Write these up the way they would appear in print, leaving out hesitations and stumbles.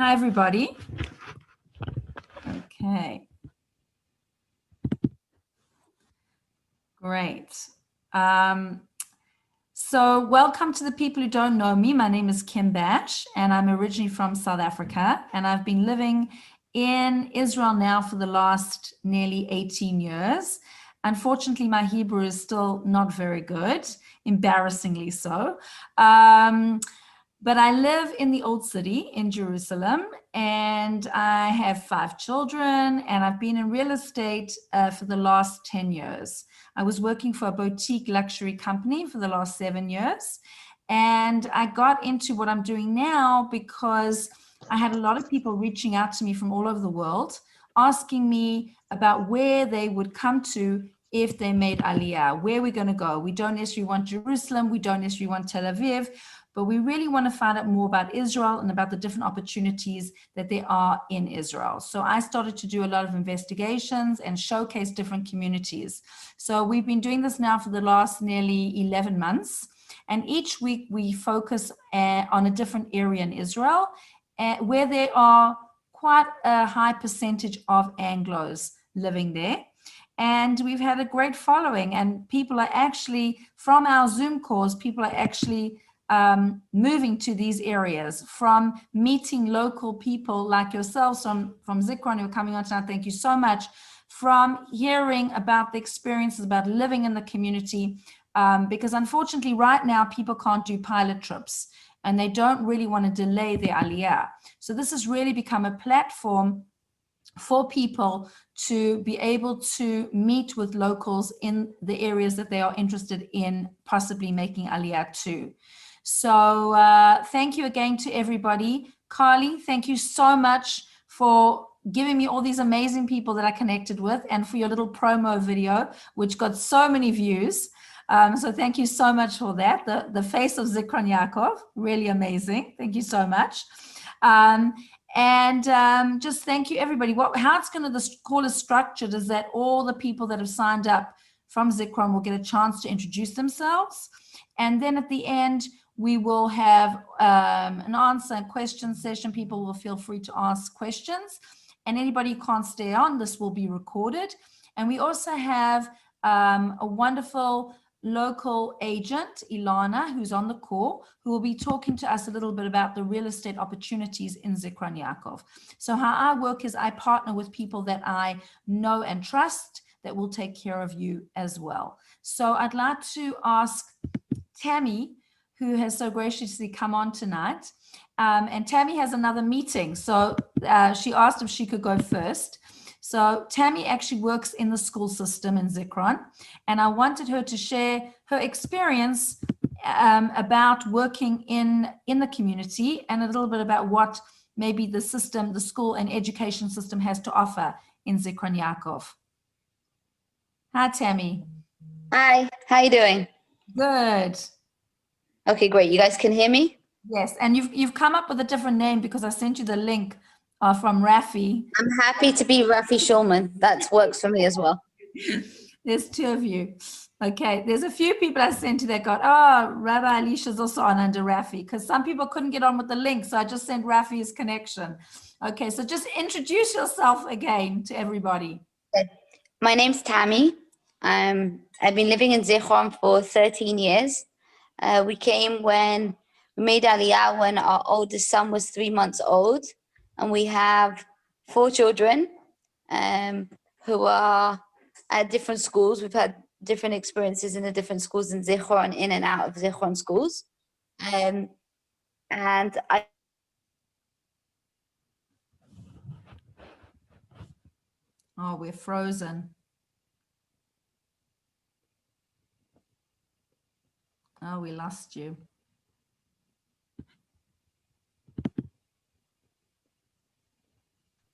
Hi, everybody. Okay. Great. So welcome to the people who don't know me. My name is Kim Bash, and I'm originally from South Africa, and I've been living in Israel now for the last nearly 18 years. Unfortunately, my Hebrew is still not very good, embarrassingly so. But I live in the Old City in Jerusalem, and I have 5 children, and I've been in real estate for the last 10 years. I was working for a boutique luxury company for the last 7 years, and I got into what I'm doing now because I had a lot of people reaching out to me from all over the world, asking me about where they would come to if they made Aliyah, where we're going to go. We don't necessarily want Jerusalem, we don't necessarily want Tel Aviv, but we really want to find out more about Israel and about the different opportunities that there are in Israel. So I started to do a lot of investigations and showcase different communities. So we've been doing this now for the last nearly 11 months. And each week we focus on a different area in Israel where there are quite a high percentage of Anglos living there. And we've had a great following, and people are actually, from our Zoom calls, people are actually moving to these areas, from meeting local people like yourselves from Zichron who are coming on tonight. Thank you so much. From hearing about the experiences about living in the community, because unfortunately right now people can't do pilot trips and they don't really want to delay their Aliyah. So this has really become a platform for people to be able to meet with locals in the areas that they are interested in possibly making Aliyah to. So thank you again to everybody. Carly, thank you so much for giving me all these amazing people that I connected with, and for your little promo video, which got so many views. So thank you so much for that. The face of Zichron Yaakov, really amazing. Thank you so much. Just thank you, everybody. How it's going to, the call is structured is that all the people that have signed up from Zichron will get a chance to introduce themselves. And then at the end, we will have an answer and question session. People will feel free to ask questions. And anybody who can't stay on, this will be recorded. And we also have a wonderful local agent, Alana, who's on the call, who will be talking to us a little bit about the real estate opportunities in Zichron Yaakov. So how I work is I partner with people that I know and trust that will take care of you as well. So I'd like to ask Tammy, who has so graciously come on tonight. And Tammy has another meeting. So she asked if she could go first. So Tammy actually works in the school system in Zichron, and I wanted her to share her experience about working in the community and a little bit about what maybe the system, the school and education system has to offer in Zichron Yaakov. Hi, Tammy. Hi, how you doing? Good. Okay, great. You guys can hear me? Yes, and you've come up with a different name because I sent you the link from Rafi. I'm happy to be Rafi Shulman. That works for me as well. There's 2 of you. Okay, there's a few people I sent to that got, oh, Rabbi Alicia is also on under Rafi, because some people couldn't get on with the link, so I just sent Rafi's connection. Okay, so just introduce yourself again to everybody. My name's Tammy. I've been living in Zichron for 13 years. We came when we made Aliyah when our oldest son was 3 months old. And we have 4 children who are at different schools. We've had different experiences in the different schools in Zichron, in and out of Zichron schools. And I... Oh, we're frozen. Oh, we lost you.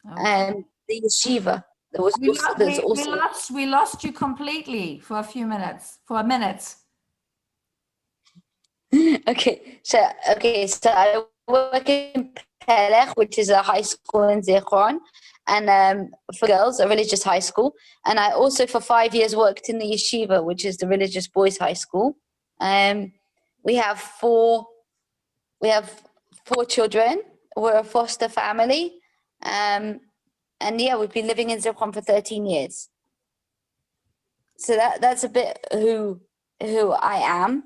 And the yeshiva. We lost you completely for a few minutes, for a minute. Okay, so I work in Pelech, which is a high school in Zichron, and for girls, a religious high school. And I also for 5 years worked in the yeshiva, which is the religious boys' high school. We have four children. we're a foster family. And yeah, we've been living in Zichron for 13 years. So that's a bit who I am.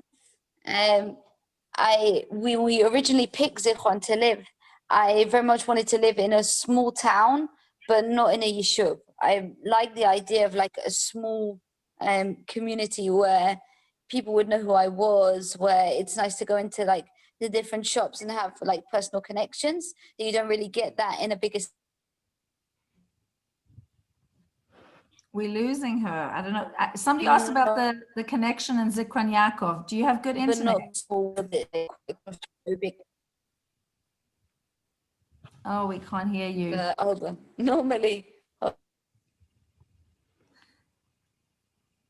We originally picked Zichron to live. I very much wanted to live in a small town, but not in a yishuv. I like the idea of like a small community where people would know who I was, where it's nice to go into like the different shops and have like personal connections. You don't really get that in a bigger. We're losing her. I don't know. Somebody asked about the connection in Zichron Yaakov. Do you have good But internet? not small, a bit big. Oh, we can't hear you. Hold on. Normally.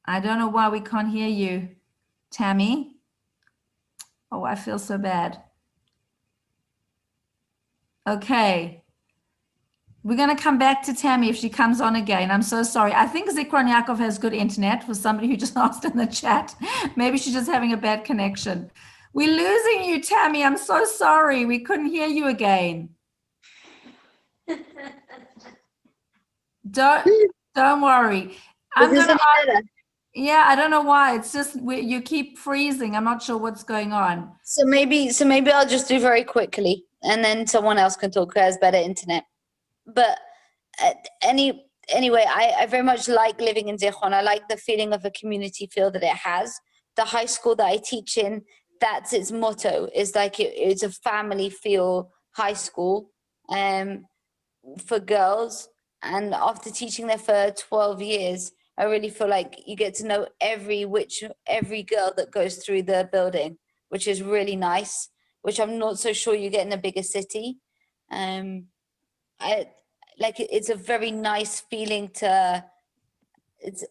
I don't know why we can't hear you, Tammy. Oh, I feel so bad. Okay. We're going to come back to Tammy if she comes on again. I'm so sorry. I think Zichron Yaakov has good internet for somebody who just asked in the chat. Maybe she's just having a bad connection. We're losing you, Tammy. I'm so sorry. We couldn't hear you again. Don't worry. I'm going to yeah, I don't know why. It's just you keep freezing. I'm not sure what's going on. So maybe I'll just do very quickly, and then someone else can talk who has better internet. But anyway, I very much like living in Zichron. I like the feeling of a community feel that it has. The high school that I teach in, that's its motto. Is like it's a family feel high school for girls. And after teaching there for 12 years, I really feel like you get to know every girl that goes through the building, which is really nice, which I'm not so sure you get in a bigger city. It's a very nice feeling it's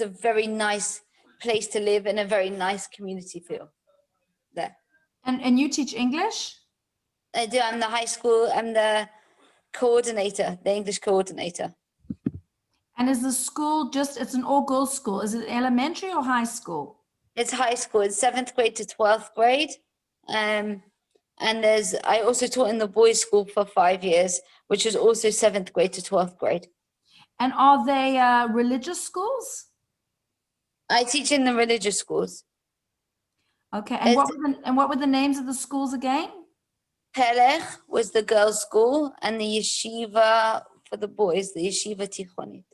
a very nice place to live and a very nice community feel there. And you teach English? I do. I'm the coordinator, the English coordinator. And is the school it's an all-girls school? Is it elementary or high school? It's high school. It's 7th grade to 12th grade. And I also taught in the boys' school for 5 years, which is also 7th grade to 12th grade. And are they religious schools? I teach in the religious schools. Okay. And what were the names of the schools again? Pelech was the girls' school, and the yeshiva for the boys, the yeshiva tichonit.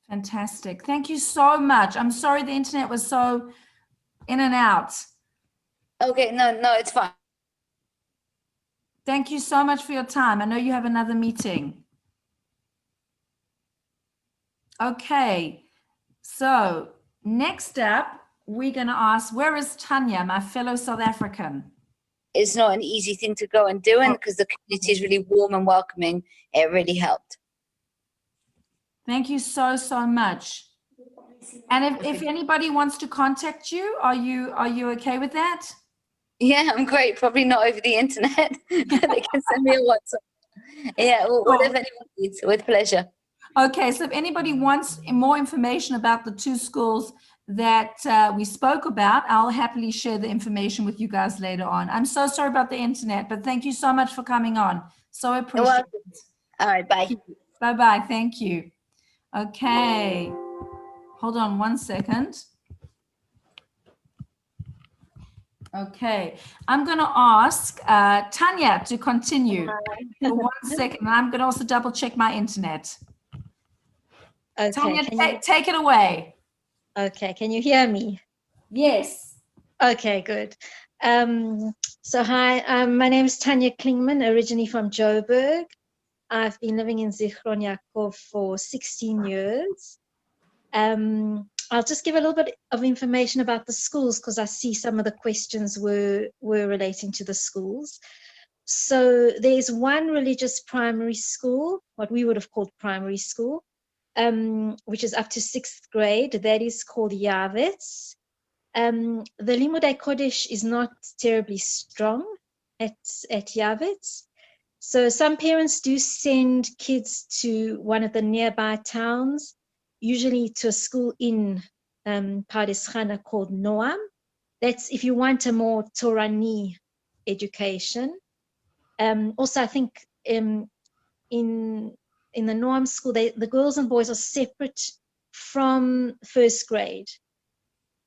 Fantastic. Thank you so much. I'm sorry the internet was so in and out. Okay, no, it's fine. Thank you so much for your time. I know you have another meeting. Okay, so next up, we're going to ask, where is Tanya, my fellow South African? It's not an easy thing to go and do, and because the community is really warm and welcoming, it really helped. Thank you so much. And if anybody wants to contact you, are you okay with that? Yeah, I'm great. Probably not over the internet, but they can send me a WhatsApp. Yeah, whatever anyone needs, with pleasure. Okay, so if anybody wants more information about the two schools that we spoke about, I'll happily share the information with you guys later on. I'm so sorry about the internet, but thank you so much for coming on. So appreciate it. All right, bye. Bye-bye. Thank you. Okay. Hold on 1 second. Okay. I'm going to ask Tanya to continue for 1 second. I'm going to also double check my internet. Okay. Tanya, take it away. Okay. Can you hear me? Yes. Okay, good. So hi, my name is Tanya Klingman, originally from Joburg. I've been living in Zichron Yaakov for 16 years. I'll just give a little bit of information about the schools because I see some of the questions were relating to the schools. So there's one religious primary school, what we would have called primary school, which is up to 6th grade. That is called Yavetz. The Limudei Kodesh is not terribly strong at Yavetz. So some parents do send kids to one of the nearby towns, usually to a school in Pardes Chana called Noam. That's if you want a more Torani education. Also, I think in the Noam school, the girls and boys are separate from first grade.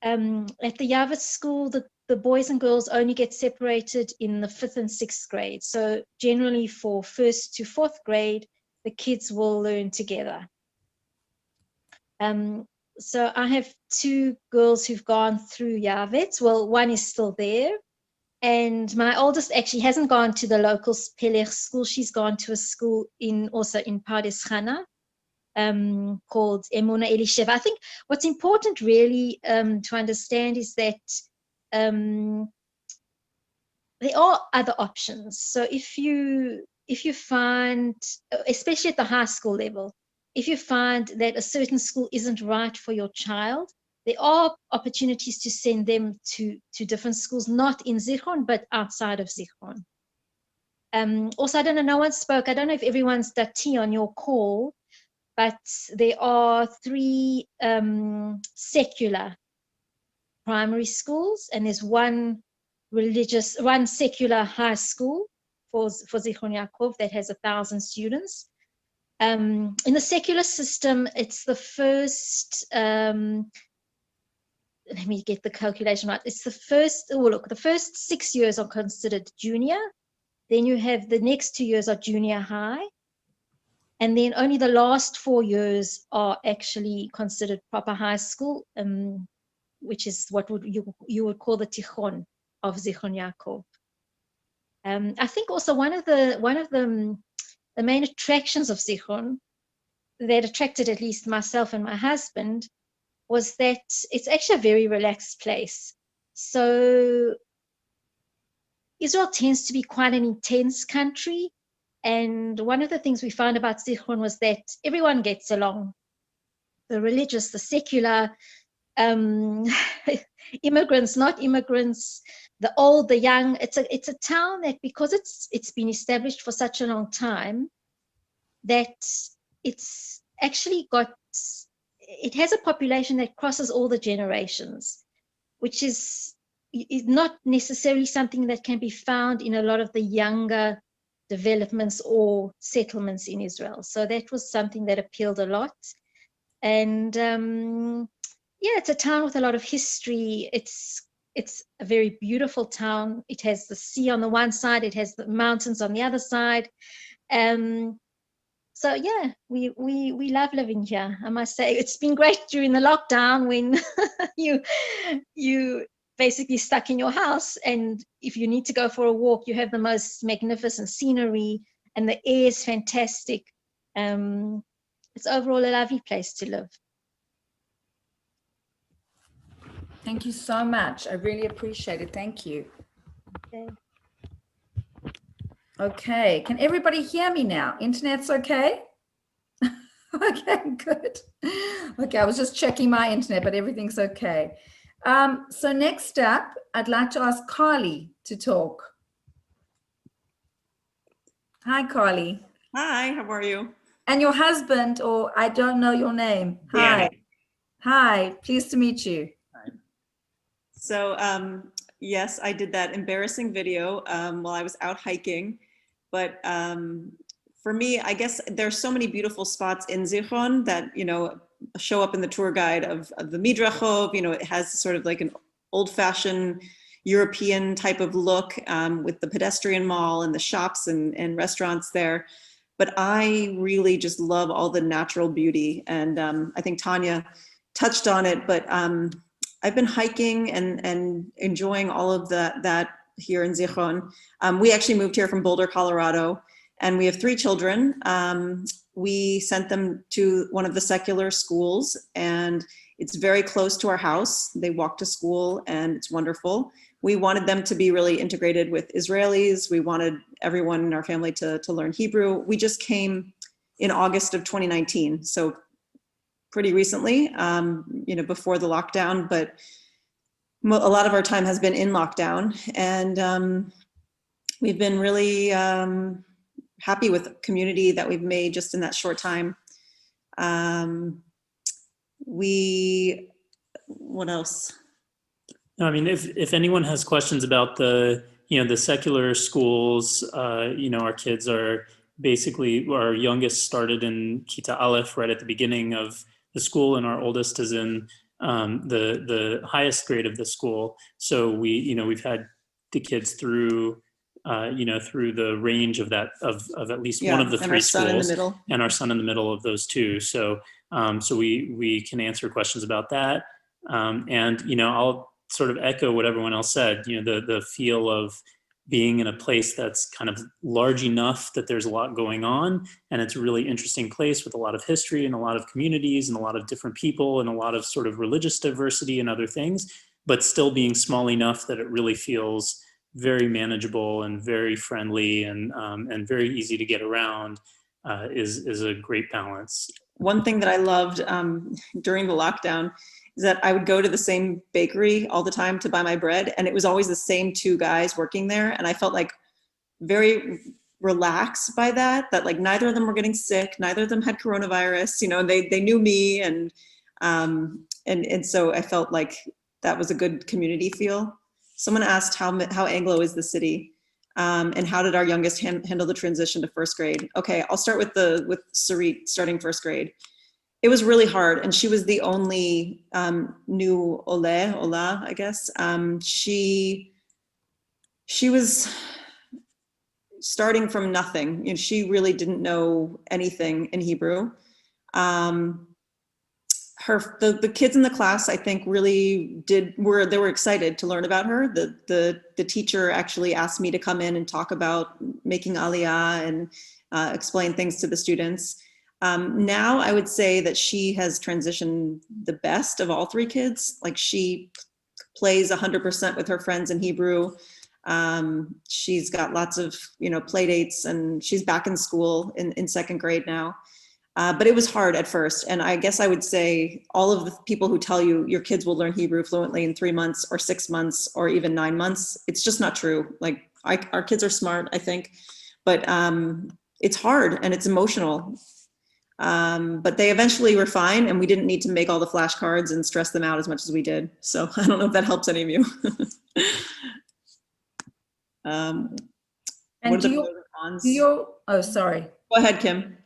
At the Yavet school, the boys and girls only get separated in the 5th and 6th grade. So generally for 1st to 4th grade, the kids will learn together. So I have 2 girls who've gone through Yavet. Well, one is still there. And my oldest actually hasn't gone to the local Pelech school. She's gone to a school also in Pardes Chana, called Emuna Elisheva. I think what's important really to understand is that there are other options. So if you find, especially at the high school level, if you find that a certain school isn't right for your child, there are opportunities to send them to different schools, not in Zichron, but outside of Zichron. Also, I don't know, no one spoke. I don't know if everyone's dati on your call, but there are 3 secular primary schools, and there's one secular high school for Zichron Yaakov that has 1,000 students. In the secular system, it's the first, let me get the calculation right. It's the first, the first 6 years are considered junior. Then you have the next 2 years are junior high. And then only the last 4 years are actually considered proper high school, which is what you would call the Tichon of Zichron Yaakov. I think also one of the main attractions of Zichron that attracted at least myself and my husband was that it's actually a very relaxed place. So Israel tends to be quite an intense country. And one of the things we found about Zichron was that everyone gets along. The religious, the secular, immigrants, not immigrants, the old, the young. It's a town that, because it's been established for such a long time, that it's actually it has a population that crosses all the generations, which is not necessarily something that can be found in a lot of the younger developments or settlements in Israel. So that was something that appealed a lot. And yeah, it's a town with a lot of history. It's a very beautiful town. It has the sea on the one side, it has the mountains on the other side. So yeah, we love living here. I must say, it's been great during the lockdown when you basically stuck in your house, and if you need to go for a walk, you have the most magnificent scenery, and the air is fantastic. It's overall a lovely place to live. Thank you so much. I really appreciate it. Thank you. Okay. Okay, can everybody hear me now? Internet's okay? Okay, good. Okay, I was just checking my internet, but everything's okay. So next up, I'd like to ask Carly to talk. Hi, Carly. Hi, how are you? And your husband, or I don't know your name. Hi. Danny. Hi, pleased to meet you. So yes, I did that embarrassing video while I was out hiking, but for me, I guess there's so many beautiful spots in Zichron that, you know, show up in the tour guide of the Midrahov. You know, it has sort of like an old-fashioned European type of look with the pedestrian mall and the shops and restaurants there. But I really just love all the natural beauty. And I think Tanya touched on it, but I've been hiking and enjoying all of that here in Zichron. We actually moved here from Boulder, Colorado, and we have 3 children. We sent them to one of the secular schools, and it's very close to our house. They walk to school, and it's wonderful. We wanted them to be really integrated with Israelis. We wanted everyone in our family to learn Hebrew. We just came in August of 2019, so pretty recently, you know, before the lockdown, but a lot of our time has been in lockdown, and we've been really happy with the community that we've made just in that short time. What else? I mean, if anyone has questions about the the secular schools, our kids are basically, our youngest started in Kita Aleph right at the beginning of the school, and our oldest is in the highest grade of the school. So we've had the kids through through the range of that of at least one of the three schools, and our son in the middle of those two. So we can answer questions about that, and I'll sort of echo what everyone else said. The feel of being in a place that's kind of large enough that there's a lot going on, and it's a really interesting place with a lot of history and a lot of communities and a lot of different people and a lot of sort of religious diversity and other things, but still being small enough that it really feels very manageable and very friendly and very easy to get around is a great balance. One thing that I loved during the lockdown is that I would go to the same bakery all the time to buy my bread, and it was always the same two guys working there, and I felt like very relaxed by that like neither of them were getting sick, neither of them had coronavirus, they knew me, and so I felt like that was a good community feel. Someone asked how Anglo is the city, and how did our youngest handle the transition to first grade? Okay, I'll start with Sarit starting first grade. It was really hard, and she was the only new Ola, I guess. She was starting from nothing. She really didn't know anything in Hebrew. The kids in the class, I think, really were excited to learn about her. The teacher actually asked me to come in and talk about making Aliyah and explain things to the students. Now I would say that she has transitioned the best of all three kids. Like, she plays 100% with her friends in Hebrew. She's got lots of, play dates, and she's back in school in second grade now. But it was hard at first. And I guess I would say all of the people who tell you your kids will learn Hebrew fluently in 3 months or 6 months or even 9 months, it's just not true. Like, our kids are smart, I think, but it's hard and it's emotional. But they eventually were fine, and we didn't need to make all the flashcards and stress them out as much as we did. So I don't know if that helps any of you. And oh, sorry. Go ahead, Kim.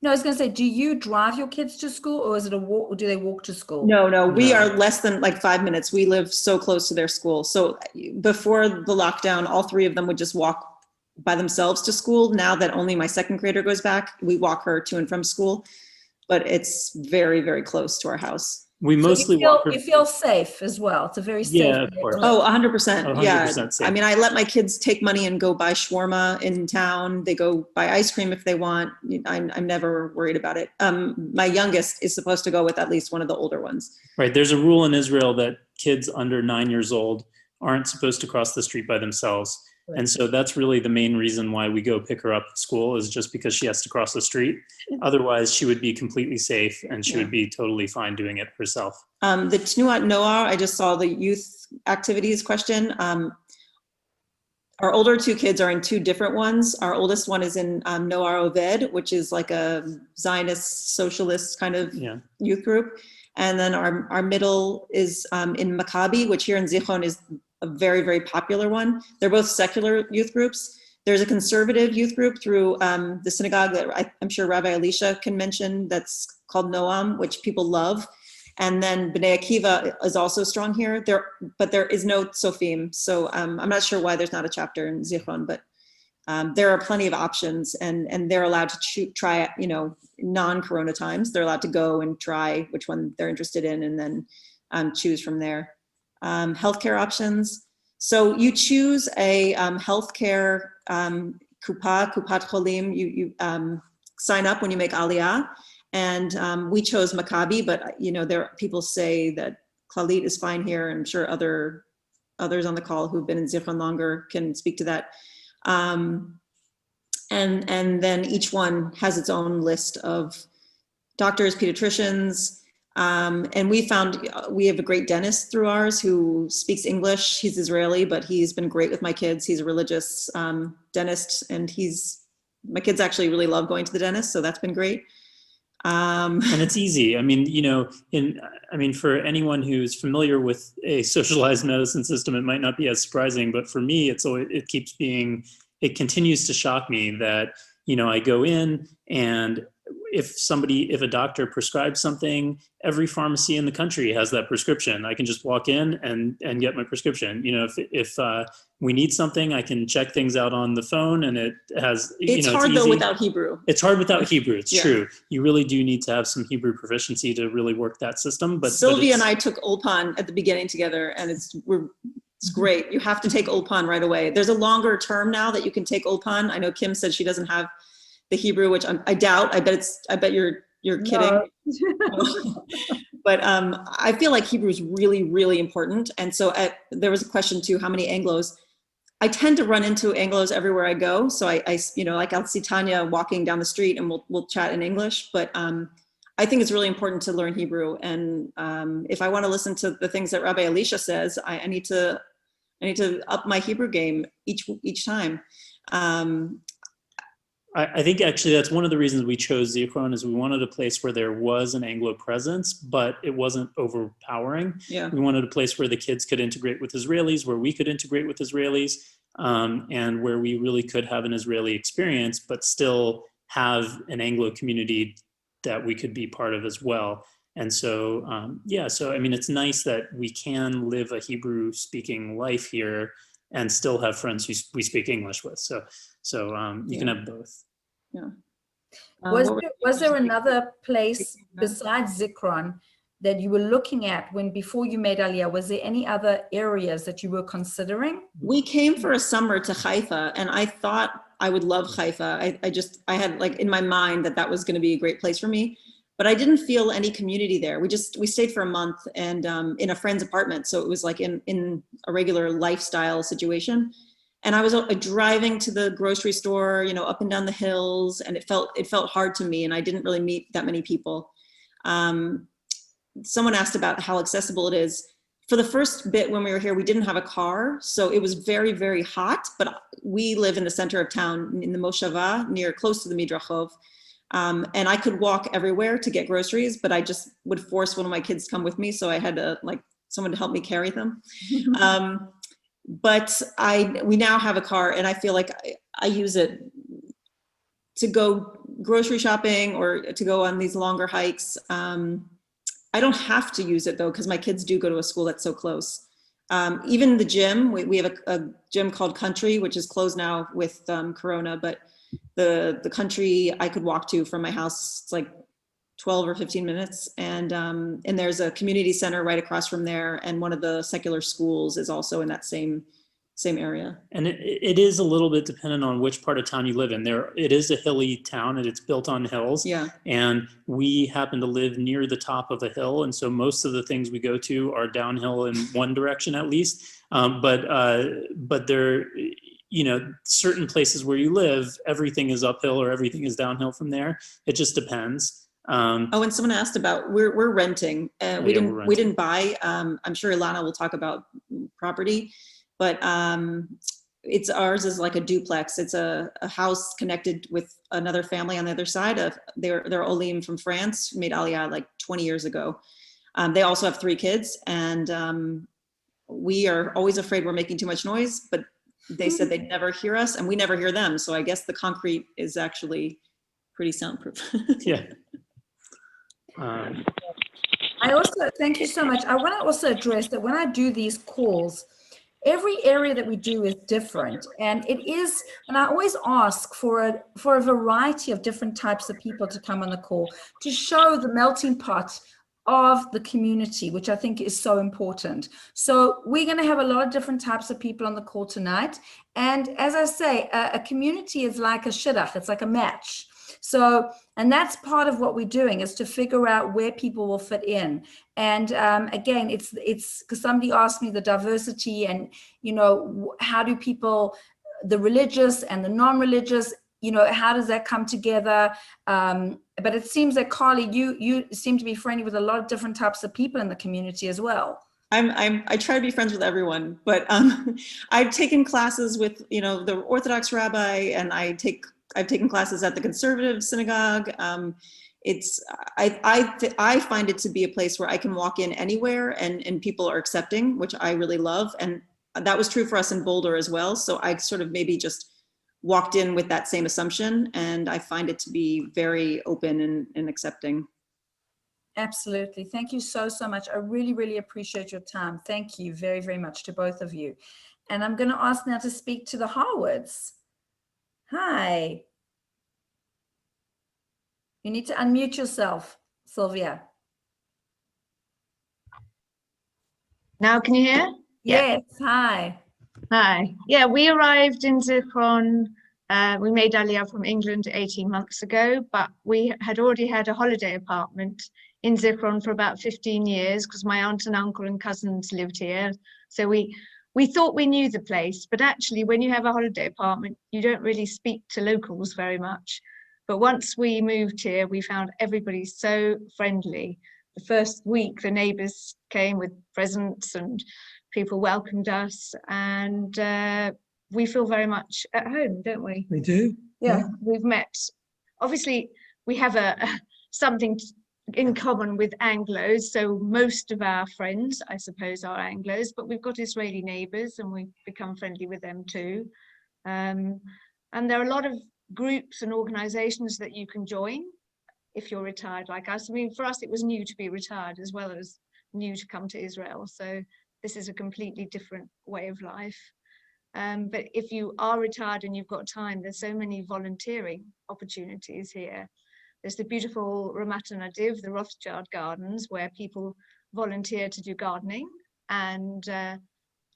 No, I was going to say, do you drive your kids to school, or is it a walk, or do they walk to school? No, we are less than like 5 minutes. We live so close to their school. So before the lockdown, all three of them would just walk by themselves to school. Now that only my second grader goes back, we walk her to and from school, but it's very, very close to our house. We mostly walk her. You feel safe as well. It's a very safe. Yeah, of course. Oh, 100%. 100% Yeah. safe. I mean, I let my kids take money and go buy shawarma in town. They go buy ice cream if they want. I'm never worried about it. My youngest is supposed to go with at least one of the older ones. Right. There's a rule in Israel that kids under 9 years old aren't supposed to cross the street by themselves. Right. And so that's really the main reason why we go pick her up at school, is just because she has to cross the street. Otherwise, she would be completely safe, and she would be totally fine doing it herself. The Tnuat Noar, I just saw the youth activities question. Our older two kids are in two different ones. Our oldest one is in Noar Oved, which is like a Zionist socialist kind of youth group. And then our middle is in Maccabi, which here in Zichron is a very, very popular one. They're both secular youth groups. There's a conservative youth group through the synagogue that I'm sure Rabbi Alicia can mention, that's called Noam, which people love. And then Bnei Akiva is also strong here, but there is no Tzofim. So I'm not sure why there's not a chapter in Zichron, but there are plenty of options, and they're allowed to try, non-corona times. They're allowed to go and try which one they're interested in, and then choose from there. Healthcare options. So you choose a healthcare kupat cholim. You sign up when you make Aliyah, and we chose Maccabi, but there people say that Klalit is fine here. I'm sure others on the call who've been in Zichron longer can speak to that. And then each one has its own list of doctors, pediatricians. And we found we have a great dentist through ours who speaks English. He's Israeli, but he's been great with my kids. He's a religious dentist, and my kids actually really love going to the dentist, so that's been great. And it's easy. I mean, for anyone who's familiar with a socialized medicine system, it might not be as surprising, but for me, it continues to shock me that, I go in, and if a doctor prescribes something, every pharmacy in the country has that prescription. I can just walk in and get my prescription. If we need something, I can check things out on the phone, and it has, it's hard it's though easy. Without Hebrew. It's hard without Hebrew. It's Yeah. true. You really do need to have some Hebrew proficiency to really work that system. But Sylvia and I took Ulpan at the beginning together, and it's great. You have to take Ulpan right away. There's a longer term now that you can take Ulpan. I know Kim said she doesn't have the Hebrew, which I doubt. I bet you're kidding. No. But I feel like Hebrew is really, really important. And so there was a question too, how many Anglos? I tend to run into Anglos everywhere I go. So I like I'll see Tanya walking down the street, and we'll chat in English. But I think it's really important to learn Hebrew. And if I want to listen to the things that Rabbi Alicia says, I need to up my Hebrew game each time. I think actually that's one of the reasons we chose Zichron, is we wanted a place where there was an Anglo presence, but it wasn't overpowering. Yeah. We wanted a place where the kids could integrate with Israelis, where we could integrate with Israelis, and where we really could have an Israeli experience, but still have an Anglo community that we could be part of as well. And so, it's nice that we can live a Hebrew speaking life here and still have friends who we speak English with. So you can have both. Yeah. Was there another place besides Zichron that you were looking at before you made Aliyah? Was there any other areas that you were considering? We came for a summer to Haifa, and I thought I would love Haifa. I had like in my mind that was going to be a great place for me, but I didn't feel any community there. We stayed for a month, and in a friend's apartment. So it was like in a regular lifestyle situation. And I was driving to the grocery store, up and down the hills, and it felt hard to me, and I didn't really meet that many people. Someone asked about how accessible it is. For the first bit when we were here, we didn't have a car, so it was very, very hot, but we live in the center of town, in the Moshava, close to the Midrahov. And I could walk everywhere to get groceries, but I just would force one of my kids to come with me, so I had to someone to help me carry them. But we now have a car, and I feel like I use it to go grocery shopping or to go on these longer hikes. I don't have to use it though, because my kids do go to a school that's so close. Even the gym, we have a gym called Country, which is closed now with Corona, but the Country I could walk to from my house. It's like 12 or 15 minutes. And there's a community center right across from there. And one of the secular schools is also in that same area. And it is a little bit dependent on which part of town you live in. It is a hilly town, and it's built on hills. Yeah. And we happen to live near the top of a hill. And so most of the things we go to are downhill in one direction at least. But there, certain places where you live, everything is uphill or everything is downhill from there. It just depends. And someone asked about, we're renting. We didn't buy. I'm sure Alana will talk about property, but ours is like a duplex. It's a house connected with another family on the other side of. They're Olim from France, made Aliyah like 20 years ago. They also have 3 kids, and we are always afraid we're making too much noise. But they said they'd never hear us, and we never hear them. So I guess the concrete is actually pretty soundproof. Yeah. I also, thank you so much. I want to also address that when I do these calls, every area that we do is different, and I always ask for a variety of different types of people to come on the call to show the melting pot of the community, which I think is so important. So we're going to have a lot of different types of people on the call tonight. And as I say, a community is like a shidduch, it's like a match. So, and that's part of what we're doing, is to figure out where people will fit in. And again, it's because somebody asked me the diversity and, how do people, the religious and the non-religious, how does that come together? But it seems that Carly, you seem to be friendly with a lot of different types of people in the community as well. I try to be friends with everyone, but I've taken classes with, the Orthodox rabbi, and I've taken classes at the conservative synagogue. I find it to be a place where I can walk in anywhere and people are accepting, which I really love. And that was true for us in Boulder as well. So I sort of maybe just walked in with that same assumption, and I find it to be very open and accepting. Absolutely. Thank you so much. I really, really appreciate your time. Thank you very, very much to both of you. And I'm going to ask now to speak to the Harwoods. Hi. You need to unmute yourself, Sylvia. Now, can you hear? Yes. Hi. Hi. Yeah, we arrived in Zichron. We made Aliyah from England 18 months ago, but we had already had a holiday apartment in Zichron for about 15 years because my aunt and uncle and cousins lived here. So we thought we knew the place, but actually when you have a holiday apartment, you don't really speak to locals very much. But once we moved here, we found everybody so friendly. The first week, the neighbors came with presents and people welcomed us, and we feel very much at home, don't we? We do. Yeah, we've met. Obviously, we have something in common with Anglos, so most of our friends, I suppose, are Anglos, but we've got Israeli neighbors and we've become friendly with them too. And there are a lot of groups and organizations that you can join if you're retired like us. I mean, for us, it was new to be retired as well as new to come to Israel. So this is a completely different way of life. But if you are retired and you've got time, there's so many volunteering opportunities here. There's the beautiful Ramat and Adiv, the Rothschild Gardens, where people volunteer to do gardening. And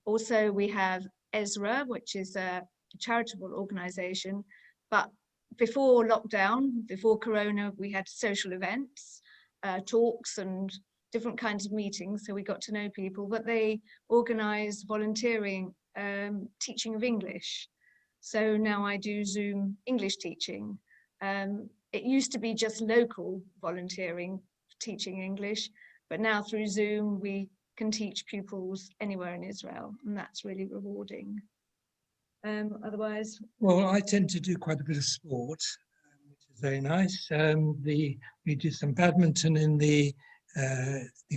also we have Ezra, which is a charitable organization. But before lockdown, before Corona, we had social events, talks and different kinds of meetings. So we got to know people, but they organize volunteering, teaching of English. So now I do Zoom English teaching. It used to be just local volunteering, teaching English, but now through Zoom, we can teach pupils anywhere in Israel, and that's really rewarding. Otherwise, well, I tend to do quite a bit of sport, which is very nice. We do some badminton in the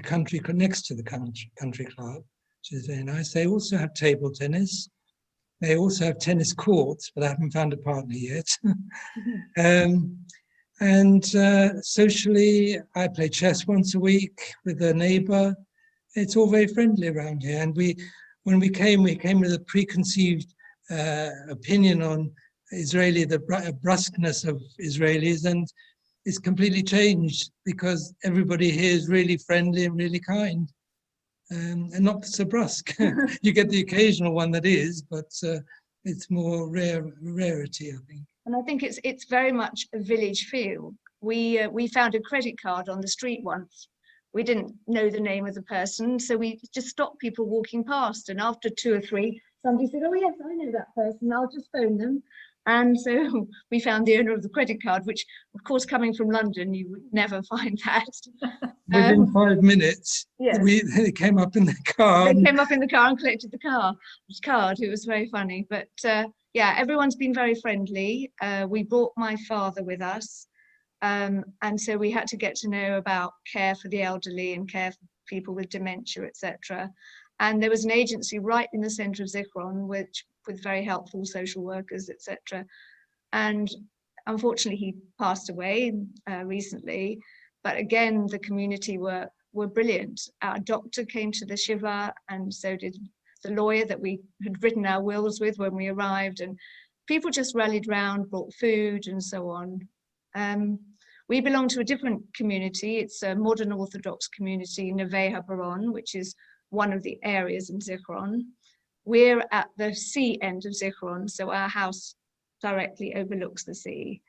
country next to the country club, which is very nice. They also have table tennis. They also have tennis courts, but I haven't found a partner yet. And socially, I play chess once a week with a neighbor. It's all very friendly around here. And when we came with a preconceived opinion on the brusqueness of Israelis, and it's completely changed because everybody here is really friendly and really kind, and not so brusque. You get the occasional one that is, but it's more rarity, I think. and I think it's very much a village feel. We found a credit card on the street once. We didn't know the name of the person, so we just stopped people walking past, and after 2 or 3, somebody said, "Oh yes, I know that person, I'll just phone them." And so we found the owner of the credit card, which of course, coming from London, you would never find that. Within 5 minutes, yeah. they came up in the car. They came up in the car and collected the card. It was very funny, but yeah, everyone's been very friendly. We brought my father with us, and so we had to get to know about care for the elderly and care for people with dementia, etc. And there was an agency right in the center of Zichron, with very helpful social workers, etc. And unfortunately, he passed away recently. But again, the community were brilliant. Our doctor came to the Shiva, and so did the lawyer that we had written our wills with when we arrived. And people just rallied round, brought food and so on. We belong to a different community. It's a modern Orthodox community, Neve HaBaron, which is one of the areas in Zichron. We're at the sea end of Zichron, so our house directly overlooks the sea.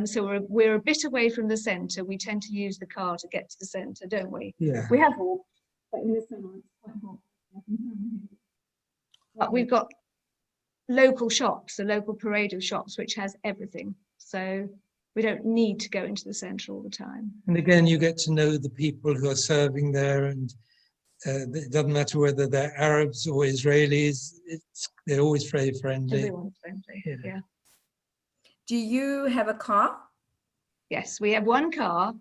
So we're a bit away from the center. We tend to use the car to get to the center, don't we? Yeah. We have walked, but in the summer it's quite hot. But we've got local shops, a local parade of shops, which has everything. So we don't need to go into the center all the time. And again, you get to know the people who are serving there, and it doesn't matter whether they're Arabs or Israelis, they're always very friendly. Everyone's friendly, yeah. Do you have a car? Yes, we have one car,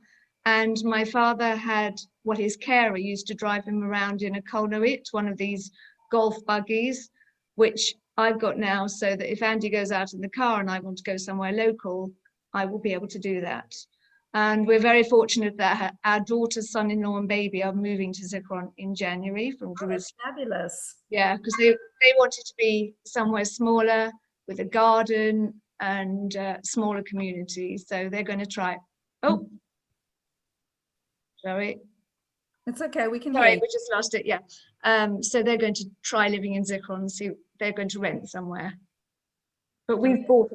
and my father had what his carer used to drive him around in a kolnoit, one of these golf buggies, which I've got now, so that if Andy goes out in the car and I want to go somewhere local, I will be able to do that. And we're very fortunate that our daughter's son-in-law and baby are moving to Zichron in January from Jerusalem. Fabulous. Yeah, because they wanted to be somewhere smaller with a garden and smaller community. So they're going to try. Oh, sorry. It's okay. We can hear Sorry, you. we just lost it. Yeah. So they're going to try living in Zichron and see. They're going to rent somewhere. But we've bought.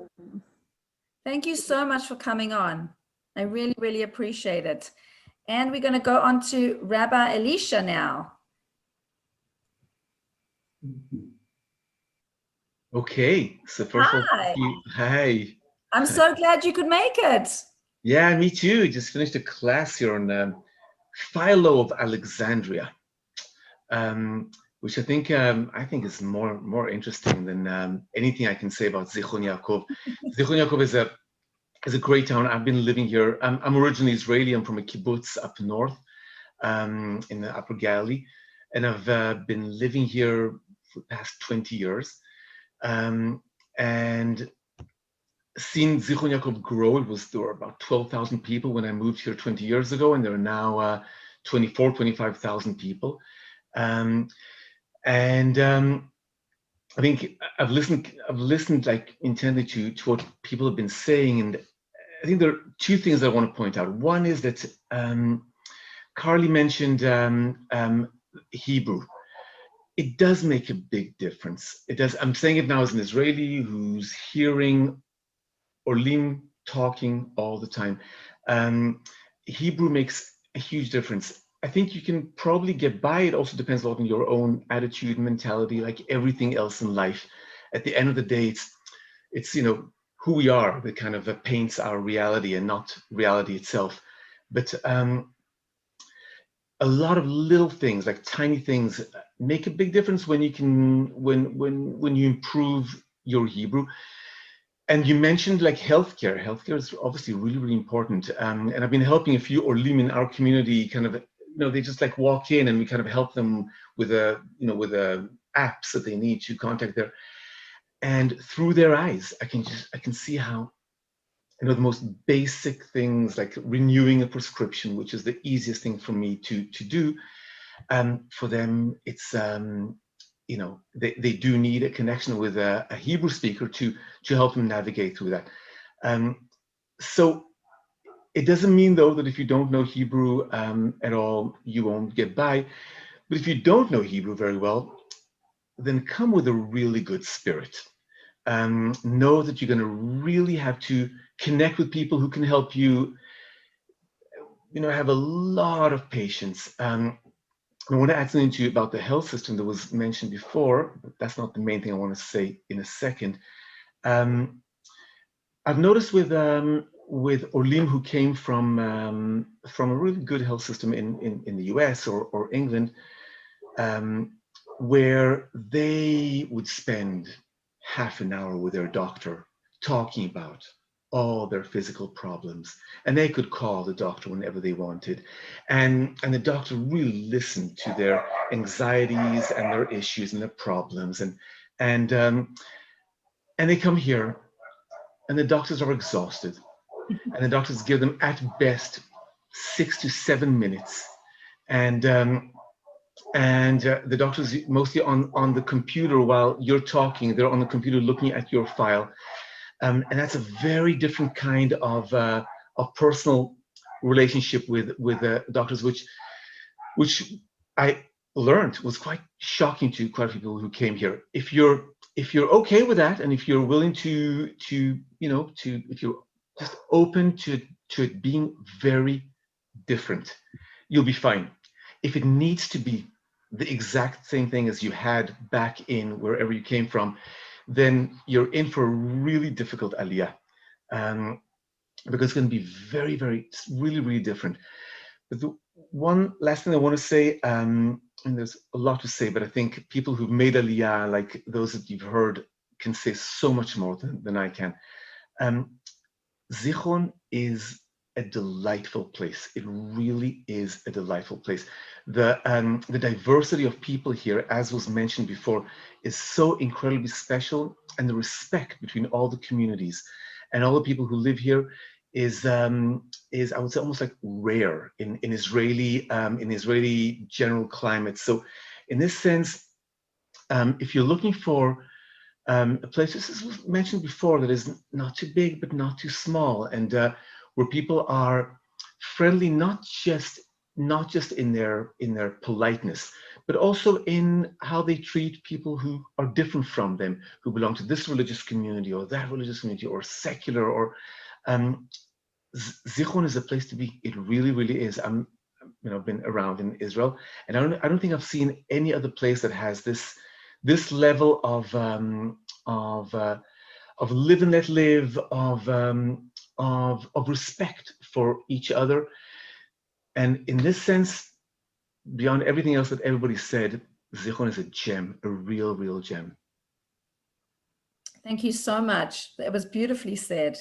Thank you so much for coming on. I really, really appreciate it. And we're going to go on to Rabbi Alicia now. Okay, so first of all, Hi. hi. I'm so glad you could make it. Yeah, me too. Just finished a class here on Philo of Alexandria, which I think is more interesting than anything I can say about Zichron Yaakov. Zichron Yaakov is a great town. I've been living here. I'm originally Israeli. I'm from a kibbutz up north in the Upper Galilee, and I've been living here for the past 20 years. And seen Zichron Yaakov grow. There were about 12,000 people when I moved here 20 years ago, and there are now 25,000 people. I think I've listened like intently to what people have been saying, and I think there are two things I want to point out. One is that Carly mentioned Hebrew. It does make a big difference. It does. I'm saying it now as an Israeli who's hearing Olim talking all the time. Hebrew makes a huge difference. I think you can probably get by. It also depends a lot on your own attitude and mentality, like everything else in life. At the end of the day, it's who we are that kind of paints our reality and not reality itself. But a lot of little things, like tiny things, make a big difference when you can when you improve your Hebrew. And you mentioned like healthcare. Healthcare is obviously really, really important. And I've been helping a few Olim in our community. Kind of, they just like walk in, and we kind of help them with with apps that they need to contact their. And through their eyes, I can see how, the most basic things like renewing a prescription, which is the easiest thing for me to do. For them, it's they do need a connection with a Hebrew speaker to help them navigate through that. So it doesn't mean though that if you don't know Hebrew at all, you won't get by. But if you don't know Hebrew very well, then come with a really good spirit. Know that you're going to really have to connect with people who can help you. Have a lot of patience. I want to add something to you about the health system that was mentioned before, but that's not the main thing I want to say in a second. I've noticed with Olim who came from a really good health system in the US or England, where they would spend half an hour with their doctor talking about all their physical problems, and they could call the doctor whenever they wanted, and the doctor really listened to their anxieties and their issues and their problems, and they come here, and the doctors are exhausted, and the doctors give them at best 6 to 7 minutes, and the doctors mostly on the computer while you're talking. They're on the computer looking at your file. And that's a very different kind of personal relationship with doctors, which I learned was quite shocking to quite a few people who came here. If you're okay with that, and if you're willing to if you're just open to it being very different, you'll be fine. If it needs to be the exact same thing as you had back in wherever you came from, then you're in for a really difficult Aliyah, because it's going to be very, very, really, really different. But the one last thing I want to say, and there's a lot to say, but I think people who've made Aliyah, like those that you've heard, can say so much more than I can. Zichron is a delightful place. It really is a delightful place. The diversity of people here, as was mentioned before, is so incredibly special, and the respect between all the communities and all the people who live here is I would say almost like rare in Israeli general climate. So in this sense, if you're looking for a place, this was mentioned before, that is not too big but not too small, and where people are friendly, not just in their politeness, but also in how they treat people who are different from them, who belong to this religious community or that religious community, or secular, or Zichron is a place to be. It really, really is. I've been around in Israel, and I don't think I've seen any other place that has this level of live and let live, of respect for each other. And in this sense, beyond everything else that everybody said, Zichron is a gem, a real, real gem. Thank you so much. That was beautifully said.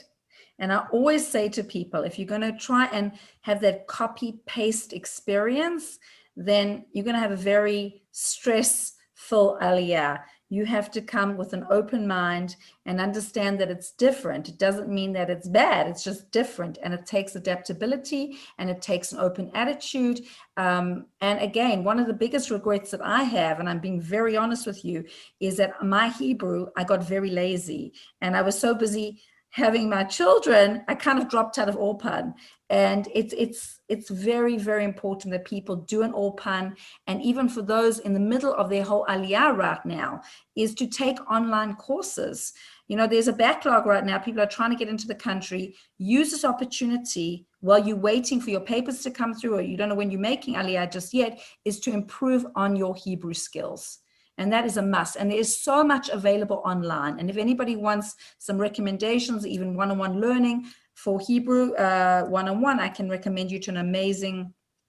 And I always say to people, if you're going to try and have that copy-paste experience, then you're going to have a very stressful Aliyah. You have to come with an open mind and understand that it's different. It doesn't mean that it's bad. It's just different. And it takes adaptability, and it takes an open attitude. And again, one of the biggest regrets that I have, and I'm being very honest with you, is that my Hebrew, I got very lazy, and I was so busy having my children, I kind of dropped out of Orpan. And it's very, very important that people do an Orpan. And even for those in the middle of their whole Aliyah right now, is to take online courses. You know, there's a backlog right now. People are trying to get into the country. Use this opportunity while you're waiting for your papers to come through, or you don't know when you're making Aliyah just yet, is to improve on your Hebrew skills. And that is a must. And there is so much available online. And if anybody wants some recommendations, even one-on-one learning for Hebrew one-on-one, I can recommend you to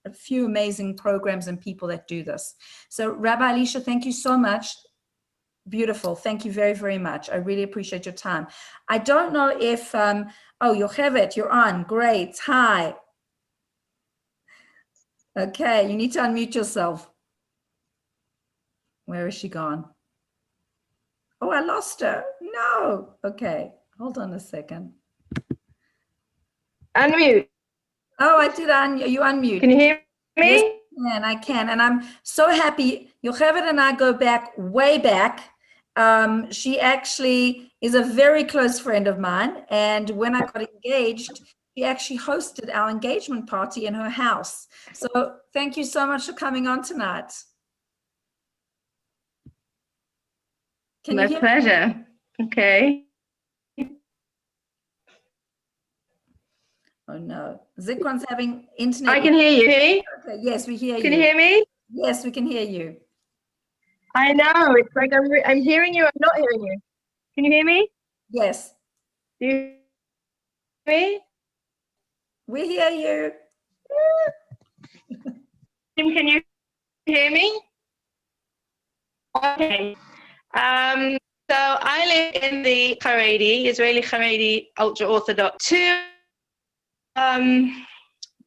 a few amazing programs and people that do this. So Rabbi Alicia, thank you so much. Beautiful. Thank you very, very much. I really appreciate your time. I don't know if, oh, Yocheved, you're on. Great. Hi. Okay, you need to unmute yourself. Where is she gone? Oh, I lost her. No. Okay, hold on a second. Unmute. Oh, I did you unmute. Can you hear me? Yes, I can. And I'm so happy. Yocheved and I go back, way back. She actually is a very close friend of mine. And when I got engaged, she actually hosted our engagement party in her house. So thank you so much for coming on tonight. My pleasure. Okay. Oh no, Zichron's having internet. I can hear you. Okay, yes, we hear you. Can you hear me? Yes, we can hear you. I know. It's like I'm hearing you. I'm not hearing you. Can you hear me? Yes. Do you hear me? We hear you. Can you hear me? Okay. So I live in the Haredi, Israeli Haredi ultra-Orthodox.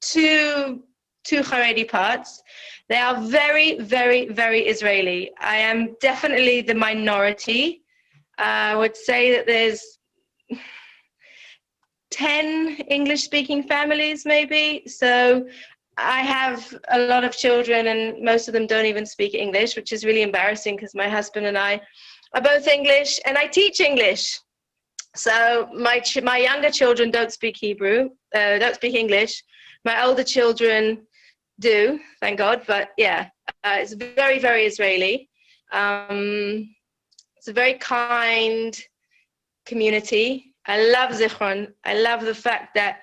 Two Haredi parts. They are very, very, very Israeli. I am definitely the minority. I would say that there's 10 English-speaking families, maybe. So I have a lot of children, and most of them don't even speak English, which is really embarrassing because my husband and I are both English, and I teach English. So my younger children don't speak Hebrew, don't speak English. My older children do, thank God. But yeah, it's very, very Israeli. It's a very kind community. I love Zichron. I love the fact that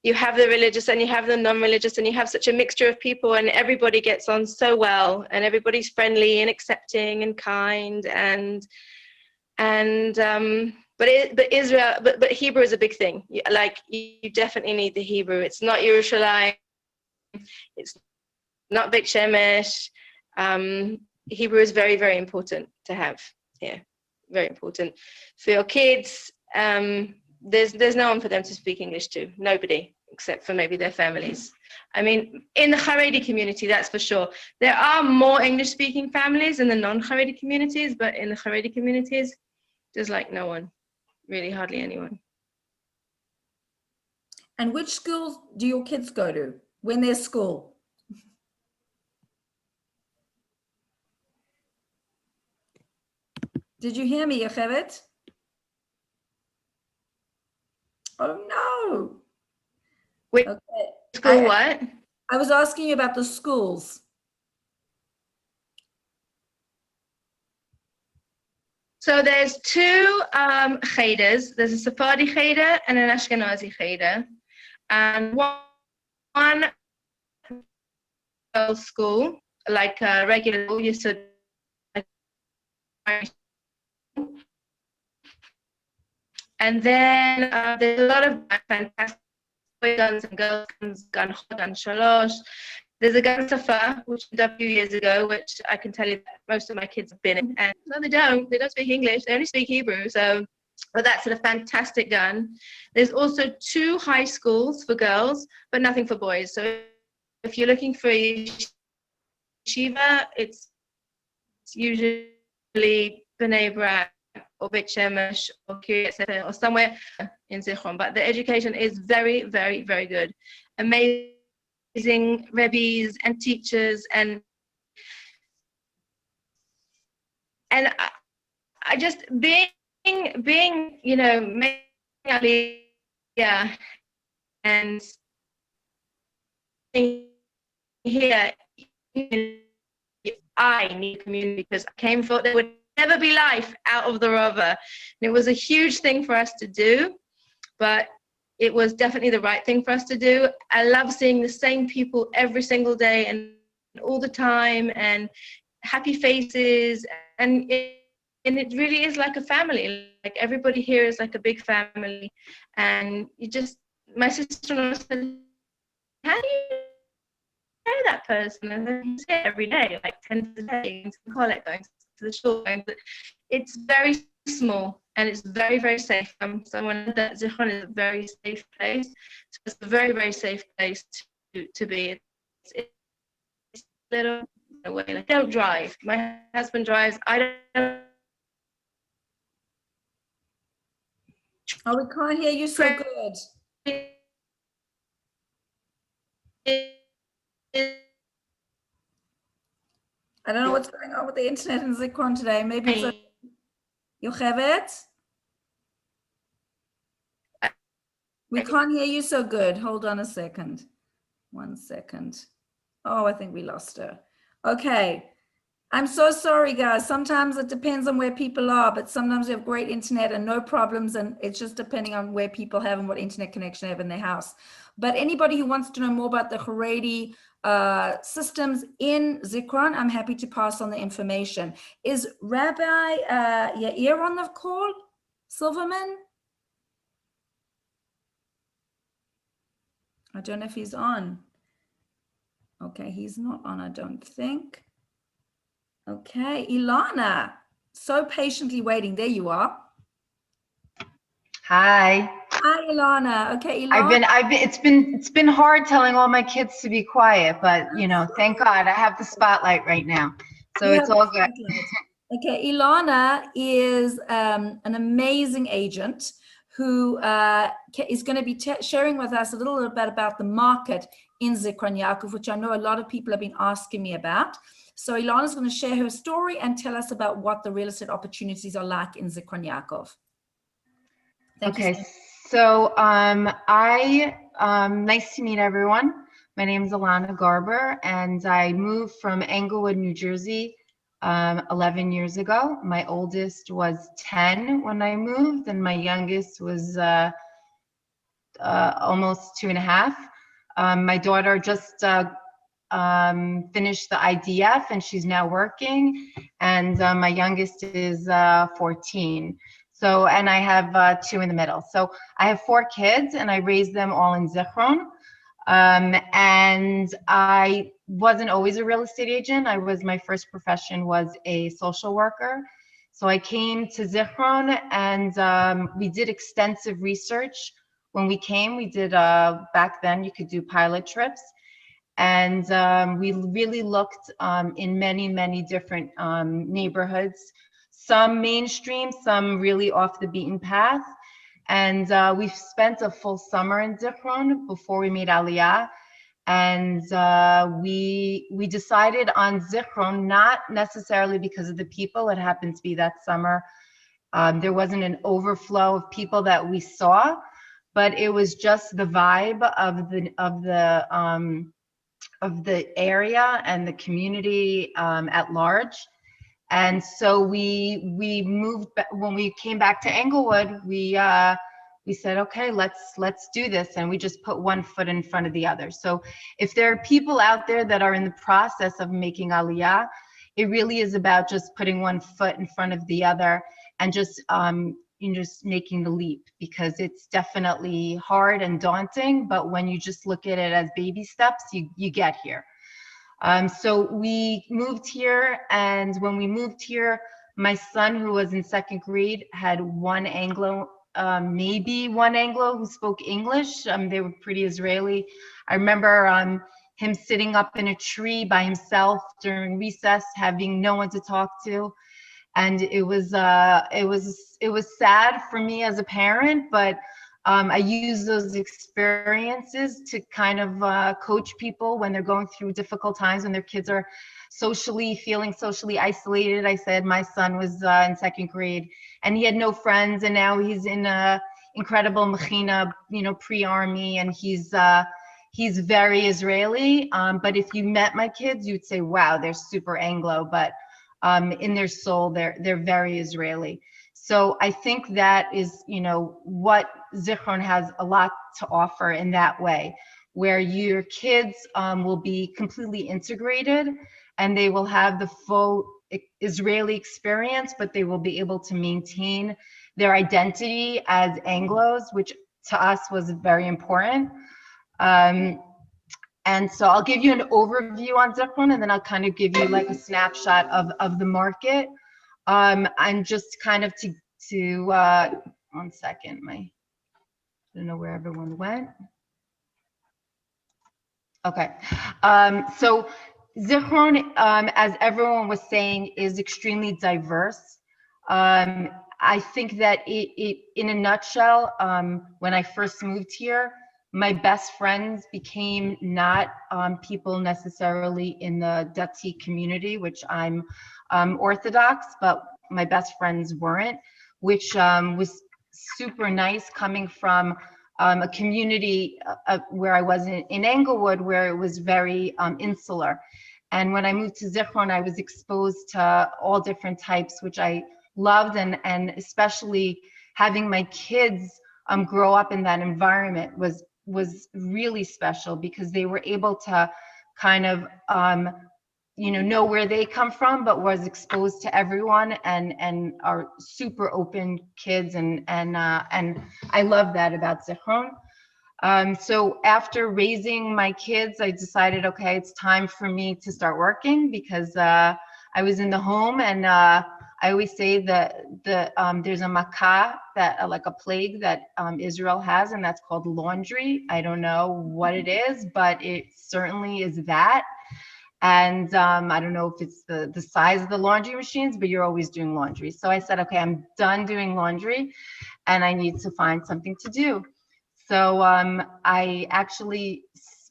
you have the religious and you have the non-religious, and you have such a mixture of people, and everybody gets on so well, and everybody's friendly and accepting and kind, but Hebrew is a big thing. You definitely need the Hebrew. It's not Yerushalayim. It's not Beit Shemesh. Hebrew is very, very important to have here. Very important for your kids. there's no one for them to speak English to, nobody, except for maybe their families. I mean, in the Haredi community, that's for sure. There are more English-speaking families in the non-Haredi communities, but in the Haredi communities, there's like no one, really hardly anyone. And which schools do your kids go to when they're school? Did you hear me, Yocheved? Oh no. Wait, okay. School what? I was asking you about the schools. So there's two cheder. There's a Sephardi cheder and an Ashkenazi cheder. And one girls' school, like a regular school, you should. And then there's a lot of fantastic boy guns and girls guns, gun shalosh. There's a gun safa, which was a few years ago, which I can tell you that most of my kids have been in. And no, they don't speak English, they only speak Hebrew. So, but that's a fantastic gun. There's also two high schools for girls, but nothing for boys. So if you're looking for a yeshiva, it's usually B'nai Brak or Beit Shemesh or Kiryat Sefer or somewhere in Zichron. But the education is very, very, very good. Amazing rabbis and teachers, and I just being you know, making Aliyah and here, I need community, because I came thought there would never be life out of the Rava. And it was a huge thing for us to do, but it was definitely the right thing for us to do. I love seeing the same people every single day and all the time, and happy faces, and it really is like a family. Like everybody here is like a big family, and you just, my sister-in-law said, how do you know that person? And then he's here every day, like 10 to day, going to the college, going to the shul. It's very small and it's very, very safe. Someone that Zichron is a very safe place. So it's a very, very safe place to be. It's a little away. Like, don't drive. My husband drives. I don't. Oh, we can't hear you so good. I don't know what's going on with the internet in Zichron today. Maybe it's a Yocheved? We can't hear you so good. Hold on a second. 1 second. Oh, I think we lost her. Okay. I'm so sorry, guys. Sometimes it depends on where people are, but sometimes we have great internet and no problems, and it's just depending on where people have and what internet connection they have in their house. But anybody who wants to know more about the Haredi systems in Zichron, I'm happy to pass on the information. Is Rabbi Yair on the call? Silverman? I don't know if he's on. Okay, he's not on, I don't think. Okay, Alana, so patiently waiting. There you are. Hi. Hi, Alana. Okay, Alana. It's been hard telling all my kids to be quiet, but you know, thank God I have the spotlight right now, so it's all good. Okay, Alana is an amazing agent who is going to be sharing with us a little bit about the market in Zichron Yaakov, which I know a lot of people have been asking me about. So Alana is going to share her story and tell us about what the real estate opportunities are like in Zichron Yaakov. Okay, so nice to meet everyone. My name is Alana Garber, and I moved from Englewood, New Jersey 11 years ago. My oldest was 10 when I moved, and my youngest was almost 2.5. My daughter just finished the IDF, and she's now working, and my youngest is 14. So, and I have 2 in the middle. So I have 4 kids, and I raised them all in Zichron. And I wasn't always a real estate agent. My first profession was a social worker. So I came to Zichron, and we did extensive research. When we came, we did, back then you could do pilot trips. And we really looked in many, many different neighborhoods, some mainstream, some really off the beaten path. And we spent a full summer in Zichron before we made Aliyah. And we decided on Zichron, not necessarily because of the people. It happened to be that summer. There wasn't an overflow of people that we saw, but it was just the vibe of the area and the community at large. And so we moved when we came back to Englewood. We said, okay, let's do this, and we just put one foot in front of the other. So if there are people out there that are in the process of making Aliyah, it really is about just putting one foot in front of the other and just just making the leap, because it's definitely hard and daunting, but when you just look at it as baby steps, you get here. So we moved here, and when we moved here, my son, who was in 2nd grade, had one Anglo, maybe one Anglo who spoke English. They were pretty Israeli. I remember him sitting up in a tree by himself during recess, having no one to talk to. And it was sad for me as a parent, but I use those experiences to kind of coach people when they're going through difficult times, when their kids are feeling socially isolated. I said my son was in 2nd grade and he had no friends, and now he's in a incredible mechina, pre-army, and he's very Israeli. But if you met my kids, you'd say, wow, they're super Anglo, but in their soul, they're very Israeli. So I think that is, what Zichron has a lot to offer in that way, where your kids will be completely integrated and they will have the full Israeli experience, but they will be able to maintain their identity as Anglos, which to us was very important. And so I'll give you an overview on Zichron, and then I'll kind of give you like a snapshot of the market. And just kind of to 1 second, I don't know where everyone went. Okay, so Zichron, as everyone was saying, is extremely diverse. I think that it in a nutshell, when I first moved here, my best friends became not people necessarily in the Dati community, which I'm Orthodox, but my best friends weren't, which was super nice coming from a community where I was in Englewood, where it was very insular. And when I moved to Zichron, I was exposed to all different types, which I loved, and especially having my kids grow up in that environment was really special, because they were able to kind of know where they come from, but was exposed to everyone, and are super open kids, and I love that about Zichron. So after raising my kids, I decided, okay, it's time for me to start working, because I was in the home, and I always say that there's a makah, that like a plague that Israel has, and that's called laundry. I don't know what it is, but it certainly is that. And I don't know if it's the size of the laundry machines, but you're always doing laundry. So I said, okay, I'm done doing laundry and I need to find something to do. So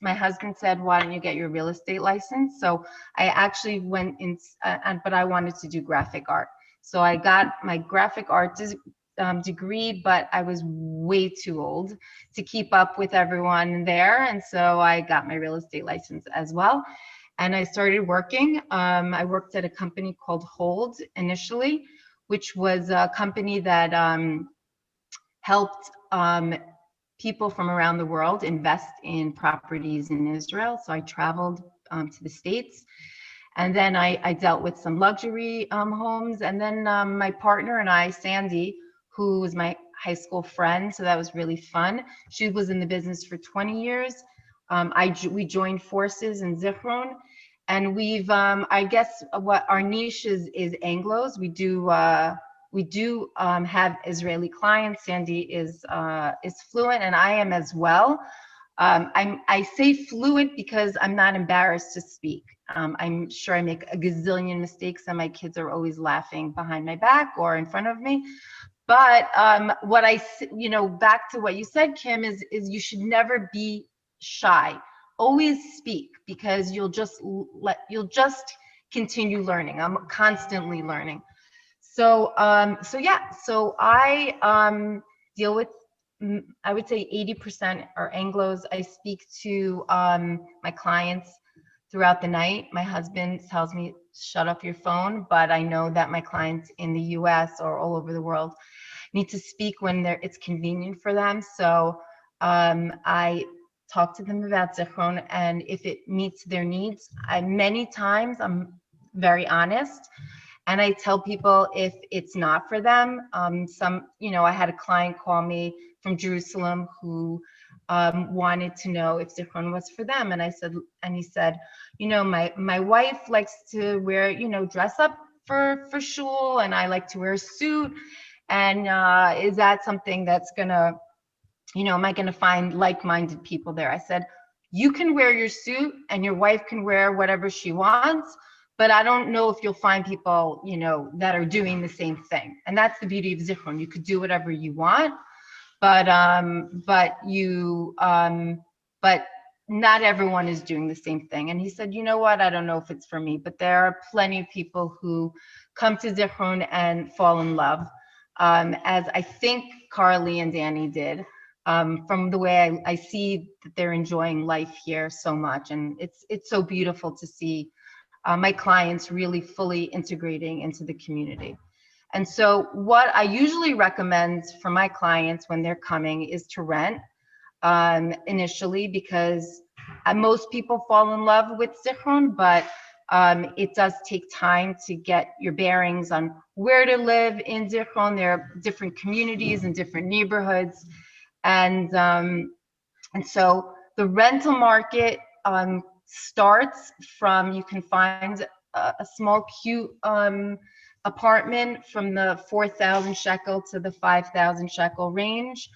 my husband said, why don't you get your real estate license? So I actually went in, but I wanted to do graphic art. So I got my graphic art degree, but I was way too old to keep up with everyone there. And so I got my real estate license as well. And I started working. I worked at a company called Hold initially, which was a company that helped people from around the world invest in properties in Israel. So I traveled to the States. And then I dealt with some luxury homes. And then my partner and I, Sandy, who was my high school friend, so that was really fun. She was in the business for 20 years. We joined forces in Zichron, And we've, I guess what our niche is Anglos. We do have Israeli clients. Sandy is fluent, and I am as well. I say fluent because I'm not embarrassed to speak. I'm sure I make a gazillion mistakes, and my kids are always laughing behind my back or in front of me. But what back to what you said, Kim, is you should never be shy. Always speak, because you'll just continue learning. I'm constantly learning. So I deal with, I would say 80% are Anglos. I speak to my clients throughout the night. My husband tells me, shut off your phone, but I know that my clients in the US or all over the world need to speak when it's convenient for them. So I talk to them about Zichron, and if it meets their needs, many times I'm very honest. And I tell people if it's not for them. I had a client call me from Jerusalem who wanted to know if Zichron was for them. And he said, my wife likes to wear, dress up for shul, and I like to wear a suit. And is that something that's gonna, am I gonna find like-minded people there? I said, you can wear your suit and your wife can wear whatever she wants, but I don't know if you'll find people, that are doing the same thing. And that's the beauty of Zichron. You could do whatever you want, but not everyone is doing the same thing. And he said, you know what? I don't know if it's for me, but there are plenty of people who come to Zichron and fall in love, as I think Carly and Danny did. From the way I see that they're enjoying life here so much. And it's so beautiful to see my clients really fully integrating into the community. And so what I usually recommend for my clients when they're coming is to rent initially, because most people fall in love with Zichron, but it does take time to get your bearings on where to live in Zichron. There are different communities and different neighborhoods. And so the rental market starts from, you can find a small, cute apartment from the 4,000 shekel to the 5,000 shekel range.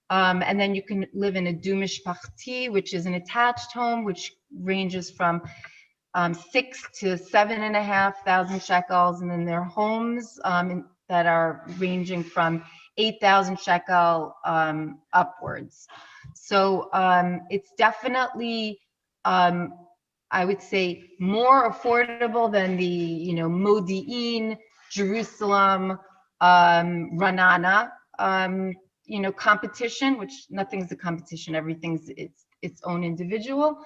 And then you can live in a du mishpachti, which is an attached home, which ranges from 6,000 to 7,500 shekels. And then there are homes that are ranging from 8,000 shekel upwards. So it's definitely, I would say, more affordable than the, Modi'in, Jerusalem, Ranana, competition, which nothing's a competition, everything's its own individual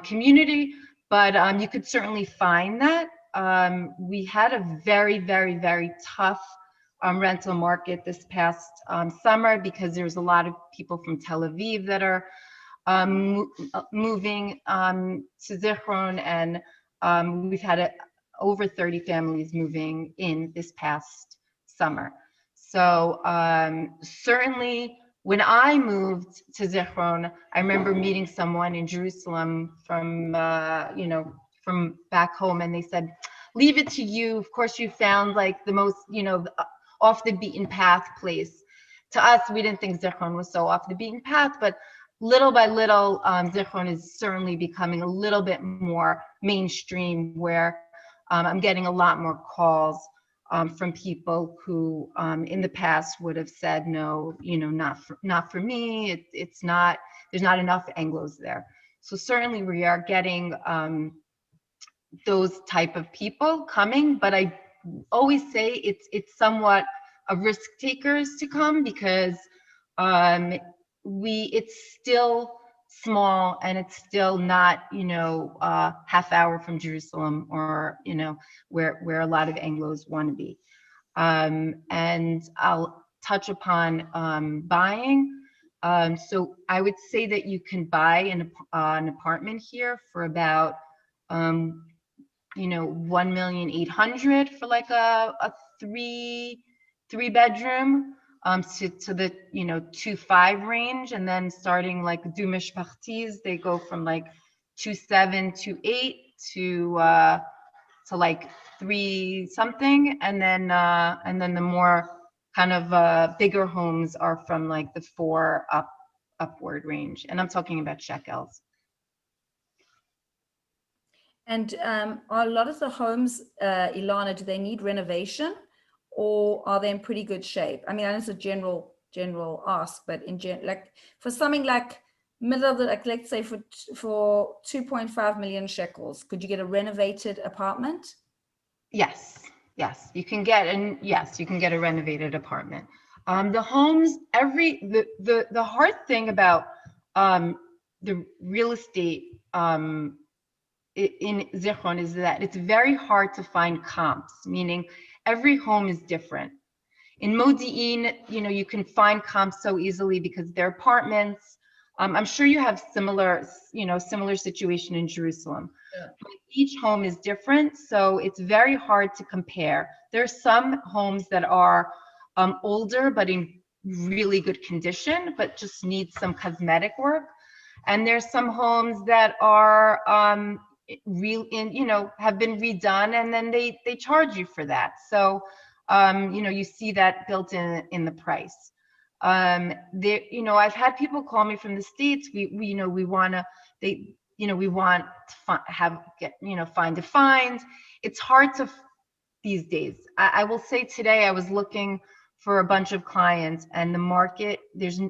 community. But you could certainly find that. We had a very, very, very tough rental market this past summer, because there's a lot of people from Tel Aviv that are moving to Zichron, and we've had over 30 families moving in this past summer. So certainly when I moved to Zichron, I remember meeting someone in Jerusalem from from back home, and they said, leave it to you. Of course, you found like the most, off the beaten path place. To us, we didn't think Zichron was so off the beaten path, but little by little, Zichron is certainly becoming a little bit more mainstream, where I'm getting a lot more calls from people who in the past would have said, no, not for me. It's not, there's not enough Anglos there. So certainly we are getting those type of people coming, but I always say it's somewhat a risk takers to come, because it's still small, and it's still not half hour from Jerusalem, or where a lot of Anglos want to be. And I'll touch upon buying. So I would say that you can buy an apartment here for about 1,800,000 for like a three bedroom to the 2.5 range, and then starting like du mishpachtis, they go from like 2.7, 2.8 to like 3 something, and then the more kind of bigger homes are from like the 4 upward range, and I'm talking about shekels. And are a lot of the homes, Ilana, do they need renovation, or are they in pretty good shape? I mean, I know it's a general ask, but like for something like middle of the, like, let's say for 2.5 million shekels, could you get a renovated apartment? Yes, you can get a renovated apartment. The homes, the hard thing about the real estate in Zichron is that it's very hard to find comps, meaning every home is different. In Modi'in, you can find comps so easily because they're apartments. I'm sure you have similar situation in Jerusalem. Yeah. But each home is different, so it's very hard to compare. There are some homes that are older but in really good condition, but just need some cosmetic work. And there's some homes that are have been redone, and then they charge you for that. So you see that built in the price. I've had people call me from the States. We want to find a find. It's hard to these days. I will say today I was looking for a bunch of clients, and the market, there's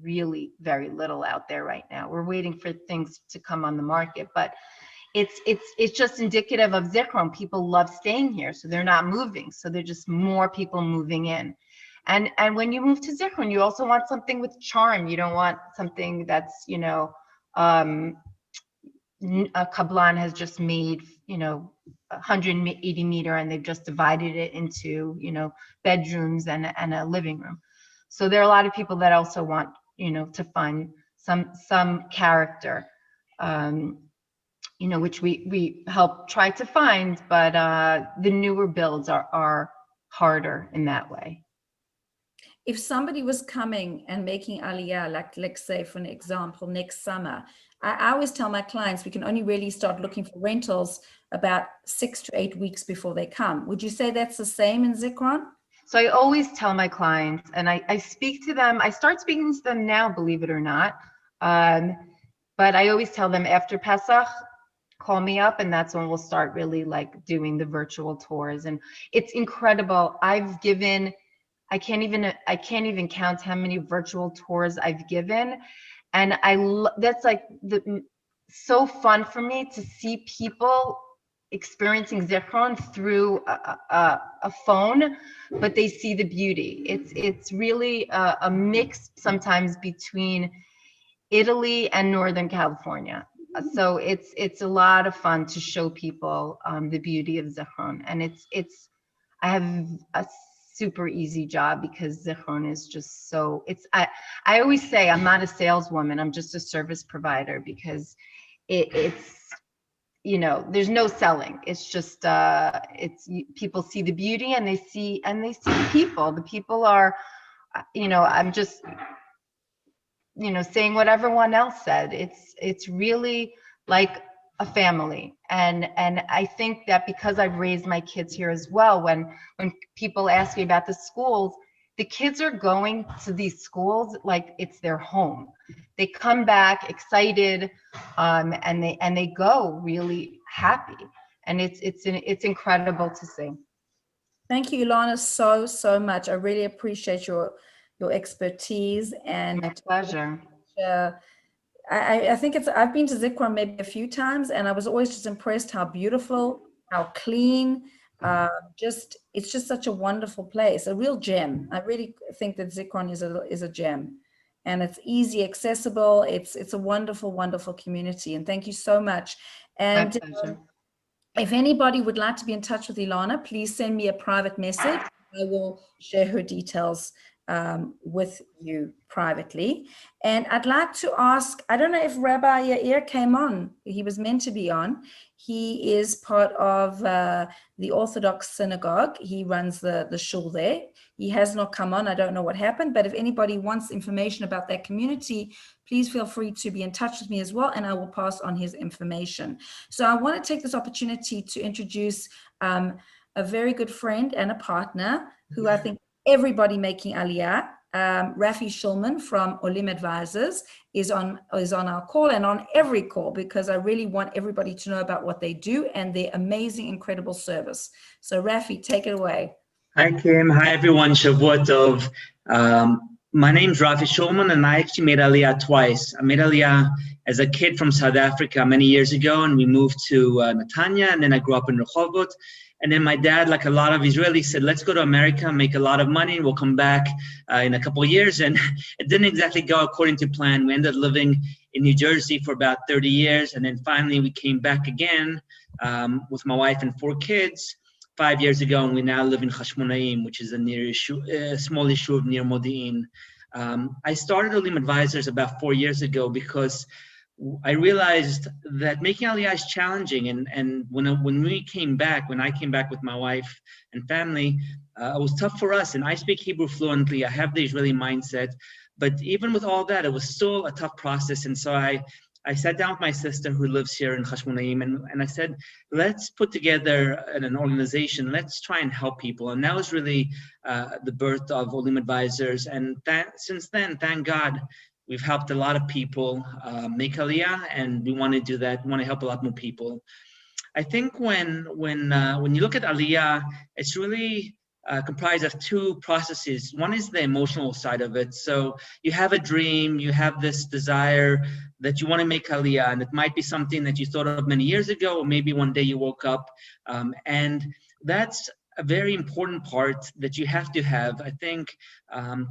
really very little out there right now. We're waiting for things to come on the market, but it's just indicative of Zichron. People love staying here, so they're not moving. So they're just more people moving in. And when you move to Zichron, you also want something with charm. You don't want something that's, a Kablan has just made, 180 meter, and they've just divided it into, bedrooms and a living room. So there are a lot of people that also want, to find some character, which we help try to find, but the newer builds are harder in that way. If somebody was coming and making Aliyah, like let's say for an example, next summer, I always tell my clients we can only really start looking for rentals about 6 to 8 weeks before they come. Would you say that's the same in Zichron? So I always tell my clients, and I speak to them, I start speaking to them now, believe it or not, but I always tell them after Pesach, call me up, and that's when we'll start really like doing the virtual tours. And it's incredible. I've given, I can't even count how many virtual tours I've given. And that's like so fun for me to see people experiencing Zichron through a phone, but they see the beauty. It's really a mix sometimes between Italy and Northern California. So it's a lot of fun to show people the beauty of Zichron. And I have a super easy job because Zichron is just so, I always say I'm not a saleswoman, I'm just a service provider, because it's there's no selling. It's just people see the beauty, and they see the people. The people are, I'm just saying what everyone else said. It's really like a family, and I think that because I've raised my kids here as well, when people ask me about the schools, the kids are going to these schools like it's their home. They come back excited, and they go really happy, and it's incredible to see. Thank you, Ilana, so much. I really appreciate your expertise. And my pleasure. I think I've been to Zichron maybe a few times, and I was always just impressed how beautiful, how clean, it's just such a wonderful place, a real gem. I really think that Zichron is a gem, and it's easy, accessible. It's a wonderful, wonderful community, and thank you so much. And if anybody would like to be in touch with Ilana, please send me a private message. I will share her details with you privately. And I'd like to ask, I don't know if Rabbi Yair came on. He was meant to be on. He is part of the Orthodox synagogue. He runs the shul there. He has not come on. I don't know what happened, but if anybody wants information about that community, please feel free to be in touch with me as well, and I will pass on his information. So I want to take this opportunity to introduce a very good friend and a partner who I think everybody making Aliyah, Rafi Shulman from Olim Advisors is on our call and on every call, because I really want everybody to know about what they do and their amazing, incredible service. So Rafi, take it away. Hi, Kim. Hi, everyone. Shavua Tov. My name's Rafi Shulman, and I actually made Aliyah twice. I made Aliyah as a kid from South Africa many years ago, and we moved to Netanya, and then I grew up in Rehovot. And then my dad, like a lot of Israelis, said, let's go to America, make a lot of money, and we'll come back in a couple of years. And it didn't exactly go according to plan. We ended up living in New Jersey for about 30 years. And then finally we came back again with my wife and 4 kids 5 years ago. And we now live in Hashmonaim, which is a small yeshuv near Modi'in. I started Olim Advisors about 4 years ago because I realized that making Aliyah is challenging, and when I came back with my wife and family, it was tough for us. And I speak Hebrew fluently. I have the Israeli mindset, but even with all that, it was still a tough process. And so I sat down with my sister who lives here in Hashmonaim, and I said, let's put together an organization. Let's try and help people. And that was really the birth of Olim Advisors. And since then, thank God, we've helped a lot of people make Aliyah, and we want to do that. We want to help a lot more people. I think when you look at Aliyah, it's really comprised of 2 processes. One is the emotional side of it. So you have a dream, you have this desire that you want to make Aliyah, and it might be something that you thought of many years ago, or maybe one day you woke up, and that's a very important part that you have to have. I think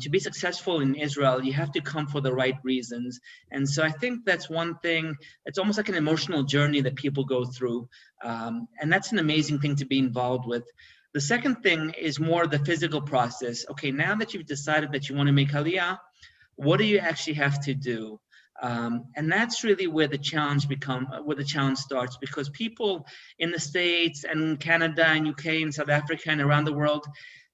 to be successful in Israel, you have to come for the right reasons. And so I think that's one thing. It's almost like an emotional journey that people go through. And that's an amazing thing to be involved with. The second thing is more the physical process. Okay, now that you've decided that you want to make Aliyah, what do you actually have to do? And that's really where the challenge starts, because people in the States and Canada and UK and South Africa and around the world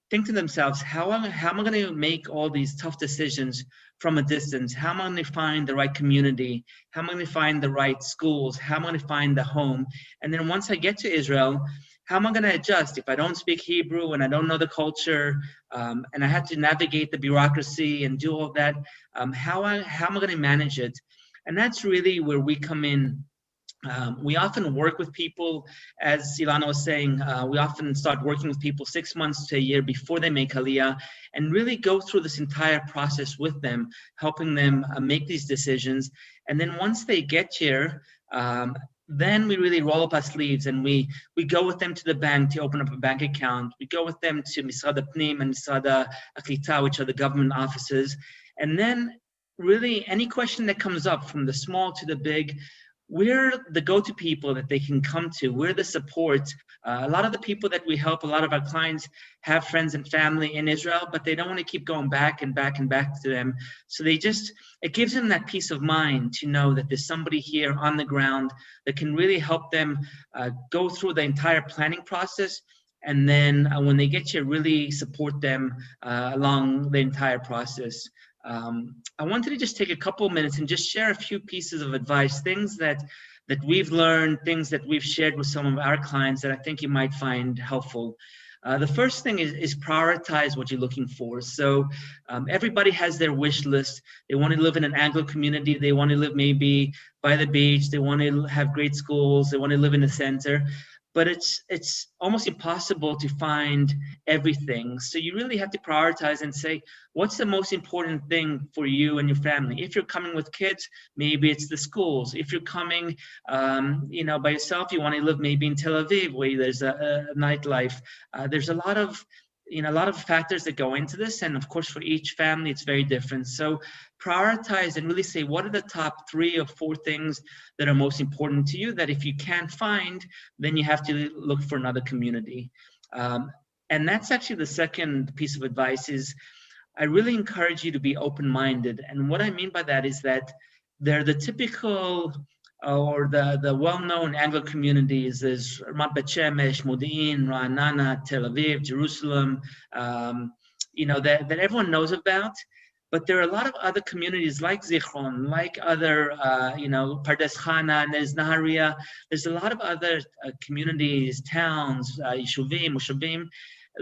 think to themselves, how am I going to make all these tough decisions from a distance? How am I going to find the right community? How am I going to find the right schools? How am I going to find the home? And then once I get to Israel, how am I going to adjust if I don't speak Hebrew and I don't know the culture, and I have to navigate the bureaucracy and do all that? How am I going to manage it? And that's really where we come in. We often work with people, as Alana was saying, we often start working with people 6 months to a year before they make Aliyah, and really go through this entire process with them, helping them make these decisions. And then once they get here, then we really roll up our sleeves and we go with them to the bank to open up a bank account. We go with them to Misrad HaPnim and Misrad HaKlita, which are the government offices. And then really any question that comes up, from the small to the big, we're the go-to people that they can come to. We're the support. A lot of the people that we help, a lot of our clients have friends and family in Israel, but they don't want to keep going back and back and back to them. So it gives them that peace of mind to know that there's somebody here on the ground that can really help them go through the entire planning process. And then when they get here, really support them along the entire process. I wanted to just take a couple of minutes and just share a few pieces of advice, things that we've learned, things that we've shared with some of our clients that I think you might find helpful. The first thing is prioritize what you're looking for. So everybody has their wish list. They want to live in an Anglo community. They want to live maybe by the beach. They want to have great schools. They want to live in the center. But it's almost impossible to find everything. So you really have to prioritize and say, what's the most important thing for you and your family? If you're coming with kids, maybe it's the schools. If you're coming, by yourself, you want to live maybe in Tel Aviv, where there's a nightlife. There's a lot of factors that go into this, and of course for each family it's very different. So prioritize and really say, what are the top 3 or 4 things that are most important to you, that if you can't find, then you have to look for another community. And that's actually the second piece of advice is, I really encourage you to be open-minded. And what I mean by that is that they're the typical or the well-known Anglo communities. There's Ramat Bet Shemesh, Modi'in, Ra'anana, Tel Aviv, Jerusalem, that everyone knows about. But there are a lot of other communities like Zichron, like other, Pardes Chana, and there's Nahariya. There's a lot of other communities, towns, Yishuvim, Moshavim,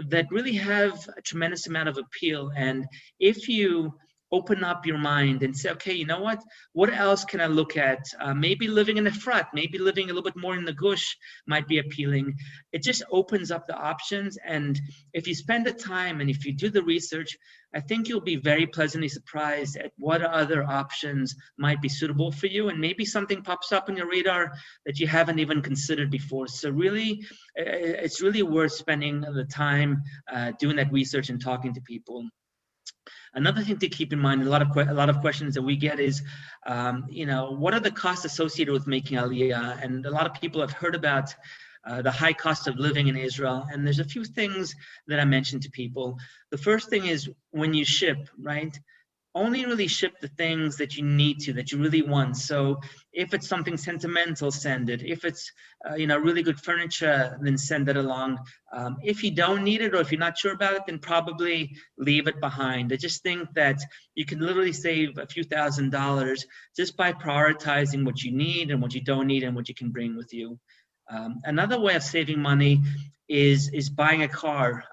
that really have a tremendous amount of appeal. And if you open up your mind and say, okay, you know what else can I look at? Maybe living in the Efrat, maybe living a little bit more in the Gush might be appealing. It just opens up the options. And if you spend the time and if you do the research, I think you'll be very pleasantly surprised at what other options might be suitable for you. And maybe something pops up on your radar that you haven't even considered before. So really, it's really worth spending the time doing that research and talking to people. Another thing to keep in mind, a lot of questions that we get is, what are the costs associated with making Aliyah? And a lot of people have heard about the high cost of living in Israel. And there's a few things that I mentioned to people. The first thing is when you ship, right? Only really ship the things that you need to, that you really want. So if it's something sentimental, send it. If it's, really good furniture, then send it along. If you don't need it or if you're not sure about it, then probably leave it behind. I just think that you can literally save a few $1,000s just by prioritizing what you need and what you don't need and what you can bring with you. Another way of saving money is buying a car.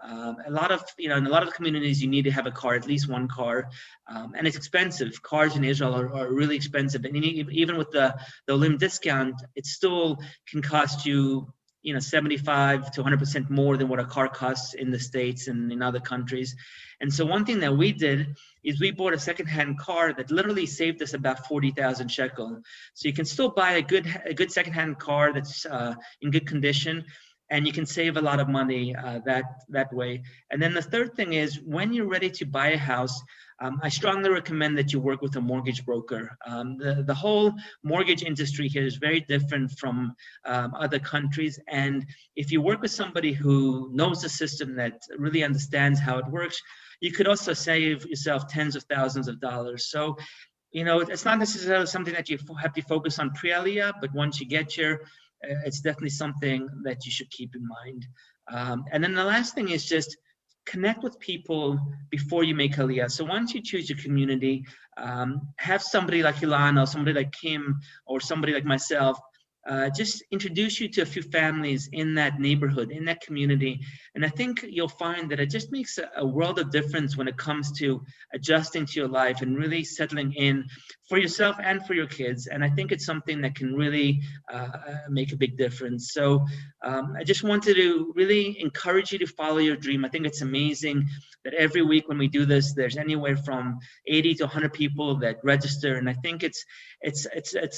In a lot of communities, you need to have a car, at least one car, and it's expensive. Cars in Israel are really expensive, and even with the Olim discount, it still can cost you 75 to 100% more than what a car costs in the States and in other countries. And so one thing that we did is we bought a secondhand car that literally saved us about 40,000 shekel. So you can still buy a good secondhand car that's in good condition, and you can save a lot of money that way. And then the third thing is when you're ready to buy a house, I strongly recommend that you work with a mortgage broker. The whole mortgage industry here is very different from other countries. And if you work with somebody who knows the system, that really understands how it works, you could also save yourself tens of thousands of dollars. So, it's not necessarily something that you have to focus on pre-Aliyah, but once you get here, it's definitely something that you should keep in mind. And then the last thing is just connect with people before you make Aliyah. So once you choose your community, have somebody like Alana, or somebody like Kim, or somebody like myself, just introduce you to a few families in that neighborhood, in that community. And I think you'll find that it just makes a world of difference when it comes to adjusting to your life and really settling in for yourself and for your kids. And I think it's something that can really make a big difference. So I just wanted to really encourage you to follow your dream. I think it's amazing that every week when we do this, there's anywhere from 80 to 100 people that register. And I think it's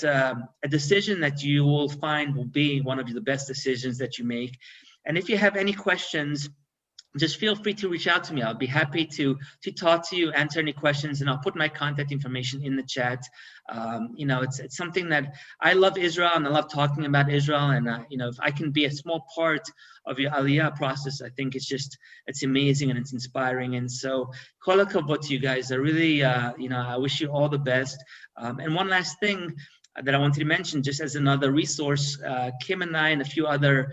a decision that you will find will be one of the best decisions that you make. And if you have any questions, just feel free to reach out to me. I'll be happy to talk to you, answer any questions, and I'll put my contact information in the chat. It's something that I love Israel, and I love talking about Israel. And if I can be a small part of your Aliyah process, I think it's amazing and it's inspiring. And so, kol hakavod to you guys. I really, I wish you all the best. And one last thing that I wanted to mention, just as another resource, Kim and I and a few other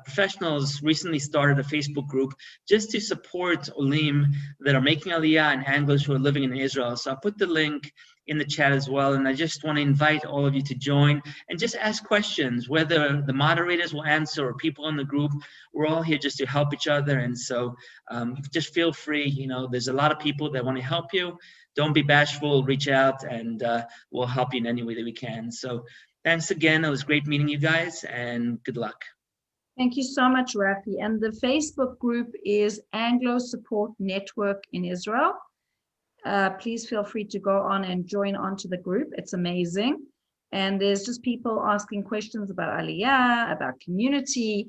professionals recently started a Facebook group just to support Olim that are making Aliyah and Anglos who are living in Israel. So I'll put the link in the chat as well. And I just want to invite all of you to join and just ask questions, whether the moderators will answer or people in the group. We're all here just to help each other. And so just feel free, there's a lot of people that want to help you. Don't be bashful, reach out, and we'll help you in any way that we can. So thanks again. It was great meeting you guys, and good luck. Thank you so much, Rafi. And the Facebook group is Anglo Support Network in Israel. Please feel free to go on and join onto the group. It's amazing. And there's just people asking questions about Aliyah, about community,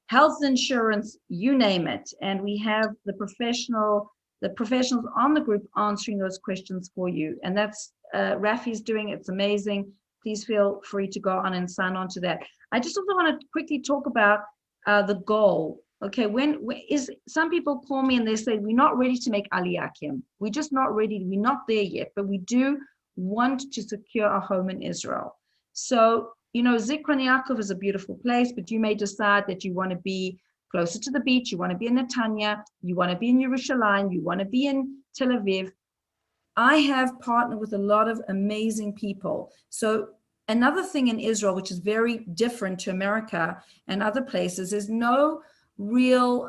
health insurance, you name it. And we have the professionals on the group answering those questions for you. And that's Rafi's doing. It's amazing. Please feel free to go on and sign on to that. I just also want to quickly talk about the goal. Okay, when some people call me and they say, we're not ready to make Aliyah, Kim. We're just not ready. We're not there yet, but we do want to secure a home in Israel. So, Zichron Yaakov is a beautiful place, but you may decide that you want to be closer to the beach. You want to be in Netanya. You want to be in Yerushalayim. You want to be in Tel Aviv. I have partnered with a lot of amazing people. So another thing in Israel, which is very different to America and other places, is no real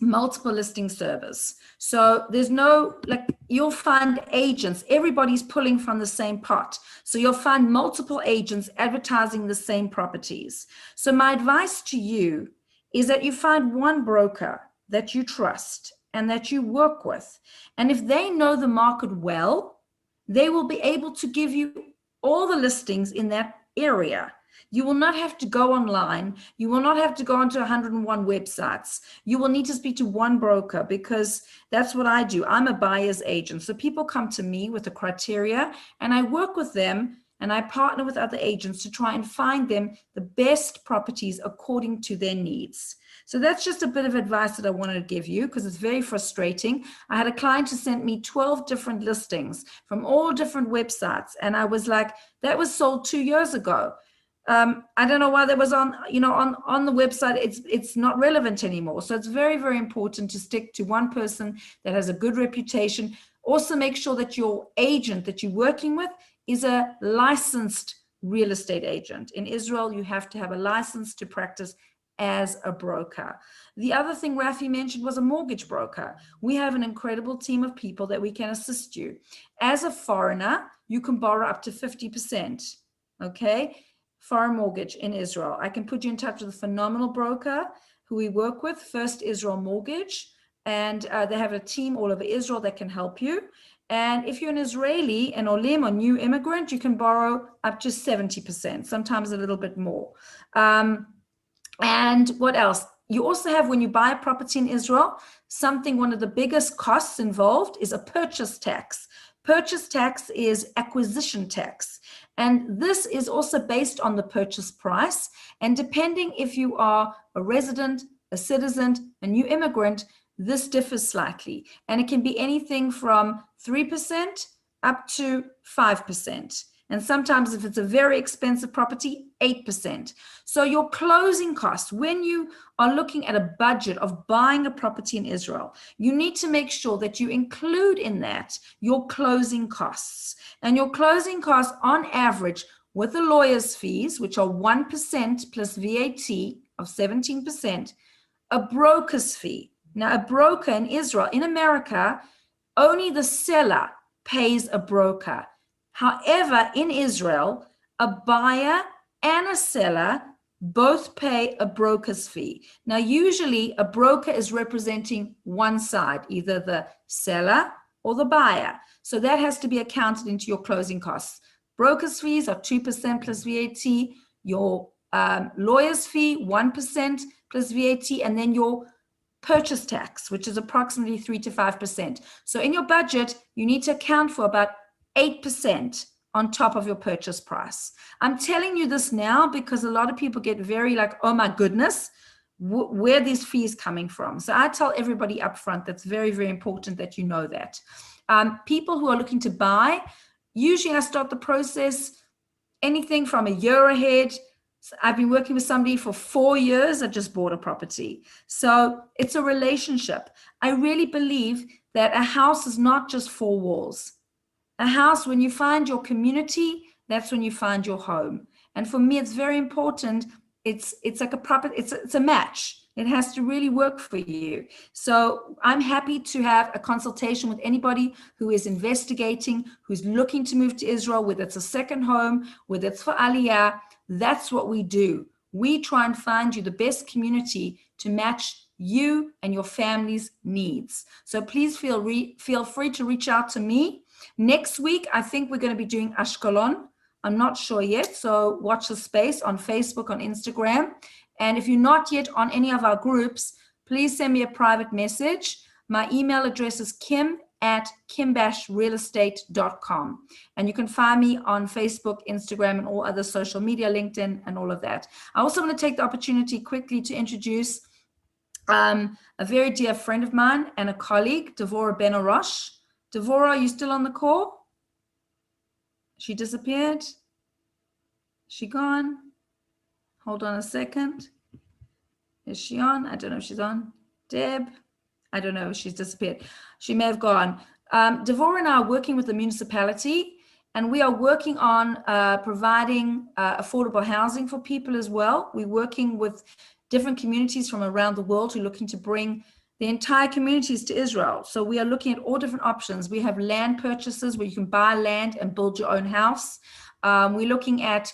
multiple listing service. So there's no, you'll find agents, everybody's pulling from the same pot. So you'll find multiple agents advertising the same properties. So my advice to you is that you find one broker that you trust and that you work with. And if they know the market well, they will be able to give you all the listings in that area. You will not have to go online. You will not have to go onto 101 websites. You will need to speak to one broker, because that's what I do. I'm a buyer's agent. So people come to me with the criteria and I work with them and I partner with other agents to try and find them the best properties according to their needs. So that's just a bit of advice that I wanted to give you, because it's very frustrating. I had a client who sent me 12 different listings from all different websites. And I was like, that was sold 2 years ago. I don't know why that was on the website. It's not relevant anymore. So it's very, very important to stick to one person that has a good reputation. Also make sure that your agent that you're working with is a licensed real estate agent. In Israel, you have to have a license to practice as a broker. The other thing Rafi mentioned was a mortgage broker. We have an incredible team of people that we can assist you. As a foreigner, you can borrow up to 50%, okay? Foreign mortgage in Israel. I can put you in touch with a phenomenal broker who we work with, First Israel Mortgage, and they have a team all over Israel that can help you. And if you're an Israeli, an Olim, or new immigrant, you can borrow up to 70%, sometimes a little bit more. And what else? You also have, when you buy a property in Israel, one of the biggest costs involved is a purchase tax. Purchase tax is acquisition tax. And this is also based on the purchase price. And depending if you are a resident, a citizen, a new immigrant, this differs slightly. And it can be anything from 3% up to 5%. And sometimes if it's a very expensive property, 8%. So your closing costs, when you are looking at a budget of buying a property in Israel, you need to make sure that you include in that your closing costs. And your closing costs on average, with the lawyer's fees, which are 1% plus VAT of 17%, a broker's fee. Now, a broker in Israel, in America, only the seller pays a broker. However, in Israel, a buyer and a seller both pay a broker's fee. Now, usually a broker is representing one side, either the seller or the buyer. So that has to be accounted into your closing costs. Broker's fees are 2% plus VAT, your lawyer's fee, 1% plus VAT, and then your purchase tax, which is approximately 3 to 5%. So in your budget, you need to account for about 8% on top of your purchase price. I'm telling you this now because a lot of people get very like, oh my goodness, where are these fees coming from? So I tell everybody up front, that's very, very important that you know that. People who are looking to buy, usually I start the process anything from a year ahead. I've been working with somebody for 4 years that just bought a property. So it's a relationship. I really believe that a house is not just 4 walls. A house, when you find your community, that's when you find your home. And for me, it's very important. It's like a proper, it's a match. It has to really work for you. So I'm happy to have a consultation with anybody who is investigating, who's looking to move to Israel, whether it's a second home, whether it's for Aliyah. That's what we do. We try and find you the best community to match you and your family's needs. So please feel free to reach out to me. Next week, I think we're going to be doing Ashkelon. I'm not sure yet, so watch the space on Facebook, on Instagram. And if you're not yet on any of our groups, please send me a private message. My email address is kim@kimbashrealestate.com. And you can find me on Facebook, Instagram, and all other social media, LinkedIn, and all of that. I also want to take the opportunity quickly to introduce a very dear friend of mine and a colleague, Devorah Ben Arosh. Devorah, are you still on the call? She disappeared. She gone? Hold on a second. Is she on? I don't know if she's on. Deb? I don't know. She's disappeared. She may have gone. Devorah and I are working with the municipality, and we are working on providing affordable housing for people as well. We're working with different communities from around the world who are looking to bring the entire communities to Israel. So we are looking at all different options. We have land purchases where you can buy land and build your own house. We're looking at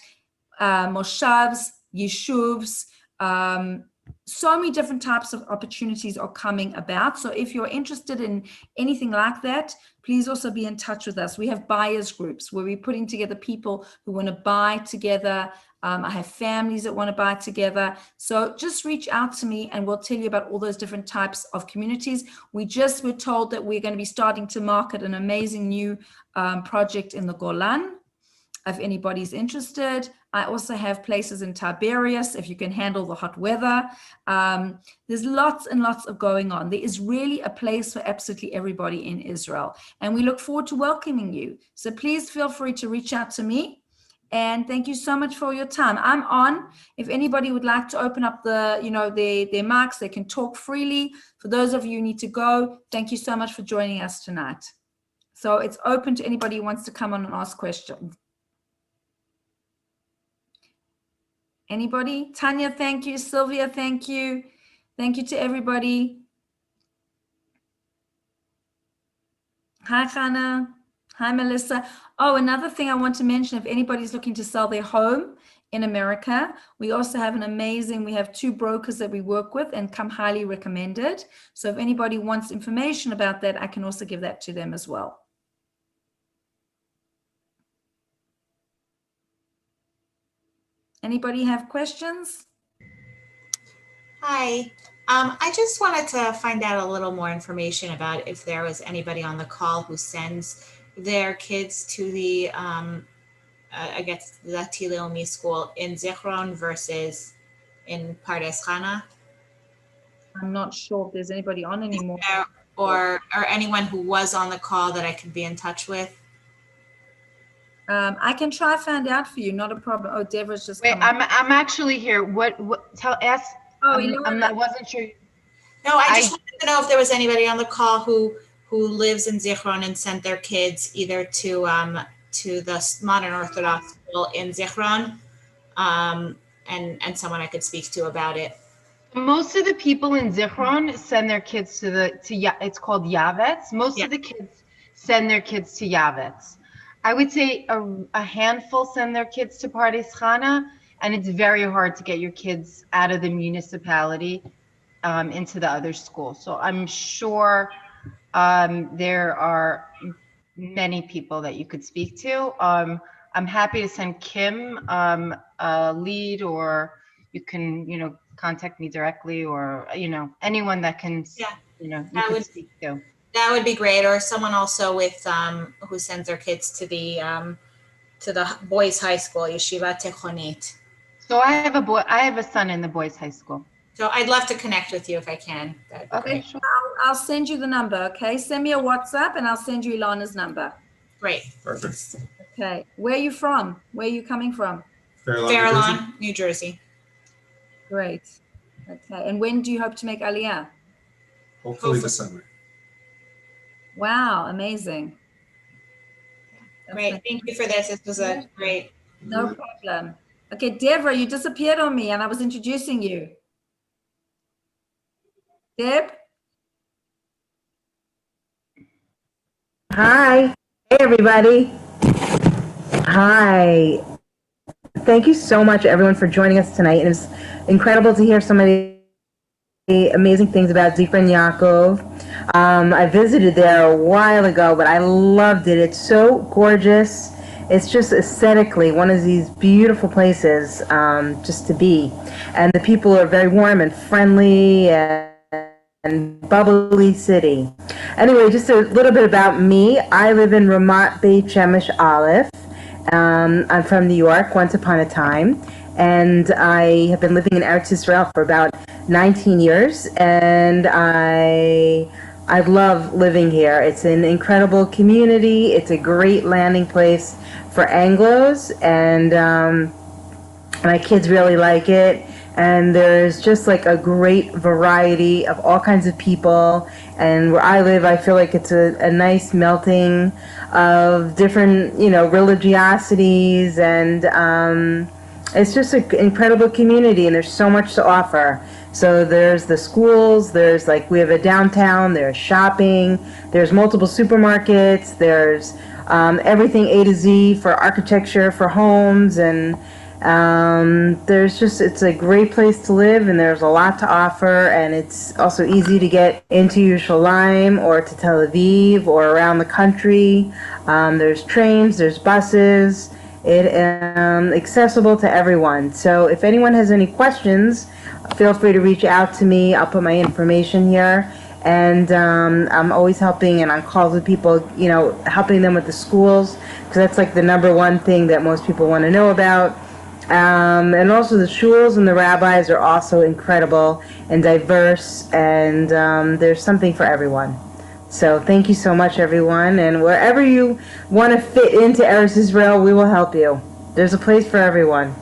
moshavs, yeshuvs, so many different types of opportunities are coming about. So if you're interested in anything like that, please also be in touch with us. We have buyers groups where we're putting together people who want to buy together. I have families that want to buy together. So just reach out to me and we'll tell you about all those different types of communities. We just were told that we're going to be starting to market an amazing new project in the Golan. If anybody's interested, I also have places in Tiberias if you can handle the hot weather. There's lots and lots of going on. There is really a place for absolutely everybody in Israel. And we look forward to welcoming you. So please feel free to reach out to me. And thank you so much for your time. I'm on. If anybody would like to open up their mics, they can talk freely. For those of you who need to go, thank you so much for joining us tonight. So it's open to anybody who wants to come on and ask questions. Anybody? Tanya, thank you. Sylvia, thank you. Thank you to everybody. Hi, Hannah. Hi, Melissa. Oh, another thing I want to mention, if anybody's looking to sell their home in America, we also have we have 2 brokers that we work with and come highly recommended. So if anybody wants information about that, I can also give that to them as well. Anybody have questions? Hi. I just wanted to find out a little more information about if there was anybody on the call who sends their kids to the, I guess, the Leumi school in Zichron versus in Pardes Chana. I'm not sure if there's anybody on anymore. Or anyone who was on the call that I could be in touch with. I can try find out for you, not a problem. Oh, Deborah's just Wait, come I'm actually here. Ask. Oh, I wasn't sure. No, I just wanted to know if there was anybody on the call who lives in Zichron and sent their kids either to the modern Orthodox school in Zichron, and someone I could speak to about it. Most of the people in Zichron send their kids to it's called Yavetz. Most of the kids send their kids to Yavetz. I would say a handful send their kids to Pardes Chana, and it's very hard to get your kids out of the municipality into the other school. So I'm sure there are many people that you could speak to. I'm happy to send Kim a lead, or you can, contact me directly, or, anyone that can, you can speak to. That would be great, or someone also with who sends their kids to the boys' high school, Yeshiva Techonit. So I have a son in the boys' high school. So I'd love to connect with you if I can. Okay, sure. I'll send you the number. Okay, send me a WhatsApp and I'll send you Ilana's number. Great. Perfect. Okay, where are you from? Where are you coming from? Fair Lawn, New Jersey. Great. Okay, and when do you hope to make Aliyah? Hopefully this summer. Wow, amazing. Great, thank you for this. This was a great. No problem. Okay, Deborah, you disappeared on me and I was introducing you. Deb? Hi. Hey, everybody. Hi. Thank you so much, everyone, for joining us tonight. It was incredible to hear so many amazing things about Zichron Yaakov. I visited there a while ago, but I loved it. It's so gorgeous. It's just aesthetically one of these beautiful places just to be. And the people are very warm and friendly and bubbly city. Anyway, just a little bit about me. I live in Ramat, Beit Shemesh Aleph, I'm from New York, once upon a time, and I have been living in Eretz Israel for about 19 years, and I love living here. It's an incredible community. It's a great landing place for Anglos, and my kids really like it. And there's just like a great variety of all kinds of people. And where I live, I feel like it's a nice melting of different, religiosities, and it's just an incredible community, and there's so much to offer. So there's the schools, there's we have a downtown, there's shopping, there's multiple supermarkets, there's everything A to Z for architecture, for homes, and it's a great place to live, and there's a lot to offer, and it's also easy to get into Yerushalayim or to Tel Aviv or around the country. There's trains, there's buses. It accessible to everyone. So if anyone has any questions, feel free to reach out to me. I'll put my information here. And I'm always helping and on calls with people, helping them with the schools, because that's the number one thing that most people want to know about. And also the shuls and the rabbis are also incredible and diverse, and there's something for everyone. So thank you so much, everyone. And wherever you want to fit into Eretz Israel, we will help you. There's a place for everyone.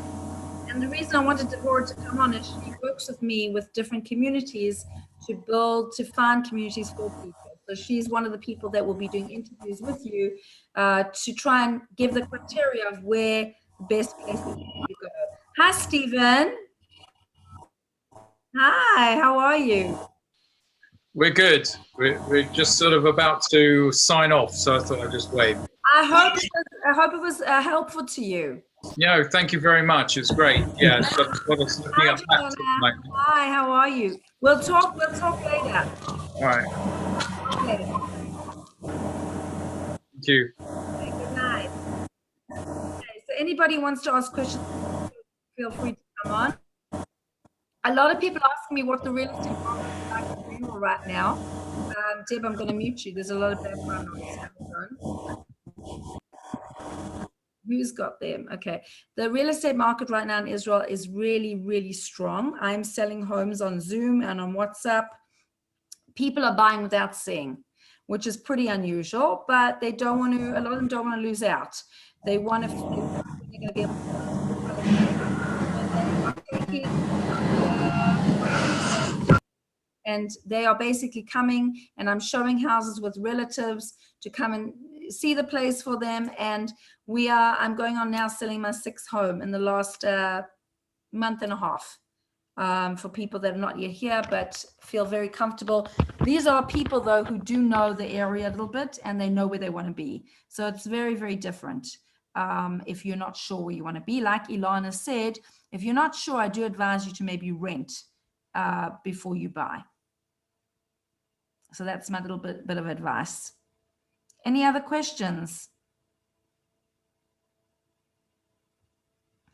And the reason I wanted Deborah to come on is she works with me with different communities to find communities for people. So she's one of the people that will be doing interviews with you to try and give the criteria of where the best place is to go. Hi, Stephen. Hi, how are you? We're good. We're just sort of about to sign off, so I thought I'd just wave. I hope it was helpful to you. No, thank you very much. It's great. Yeah. So Hi, how are you? We'll talk later. All right. Okay. Thank you. Okay, good night. Okay, so anybody wants to ask questions, feel free to come on. A lot of people ask me what the real estate market is like in general right now. Deb, I'm going to mute you. There's a lot of background noise going on. Who's got them? Okay. The real estate market right now in Israel is really, really strong. I'm selling homes on Zoom and on WhatsApp. People are buying without seeing, which is pretty unusual, but they don't want to, a lot of them don't want to lose out. They want to, they're going to be able to, and they are basically coming, and I'm showing houses with relatives to come and see the place for them. And I'm going on now selling my 6th home in the last month and a half for people that are not yet here but feel very comfortable. These are people though who do know the area a little bit and they know where they want to be. So it's very, very different. If you're not sure where you want to be, like Alana said, if you're not sure, I do advise you to maybe rent before you buy. So that's my little bit of advice. Any other questions?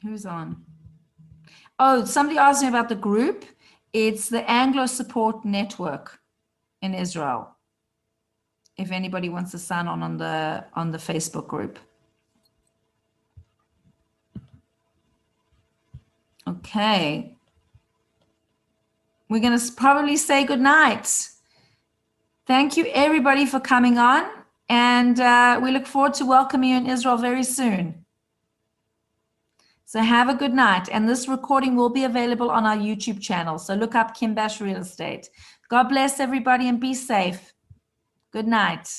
Who's on? Oh, somebody asked me about the group. It's the Anglo Support Network in Israel. If anybody wants to sign on the Facebook group. Okay. We're going to probably say good night. Thank you, everybody, for coming on. And we look forward to welcoming you in Israel very soon. So have a good night. And this recording will be available on our YouTube channel. So look up Kim Bash Real Estate. God bless everybody and be safe. Good night.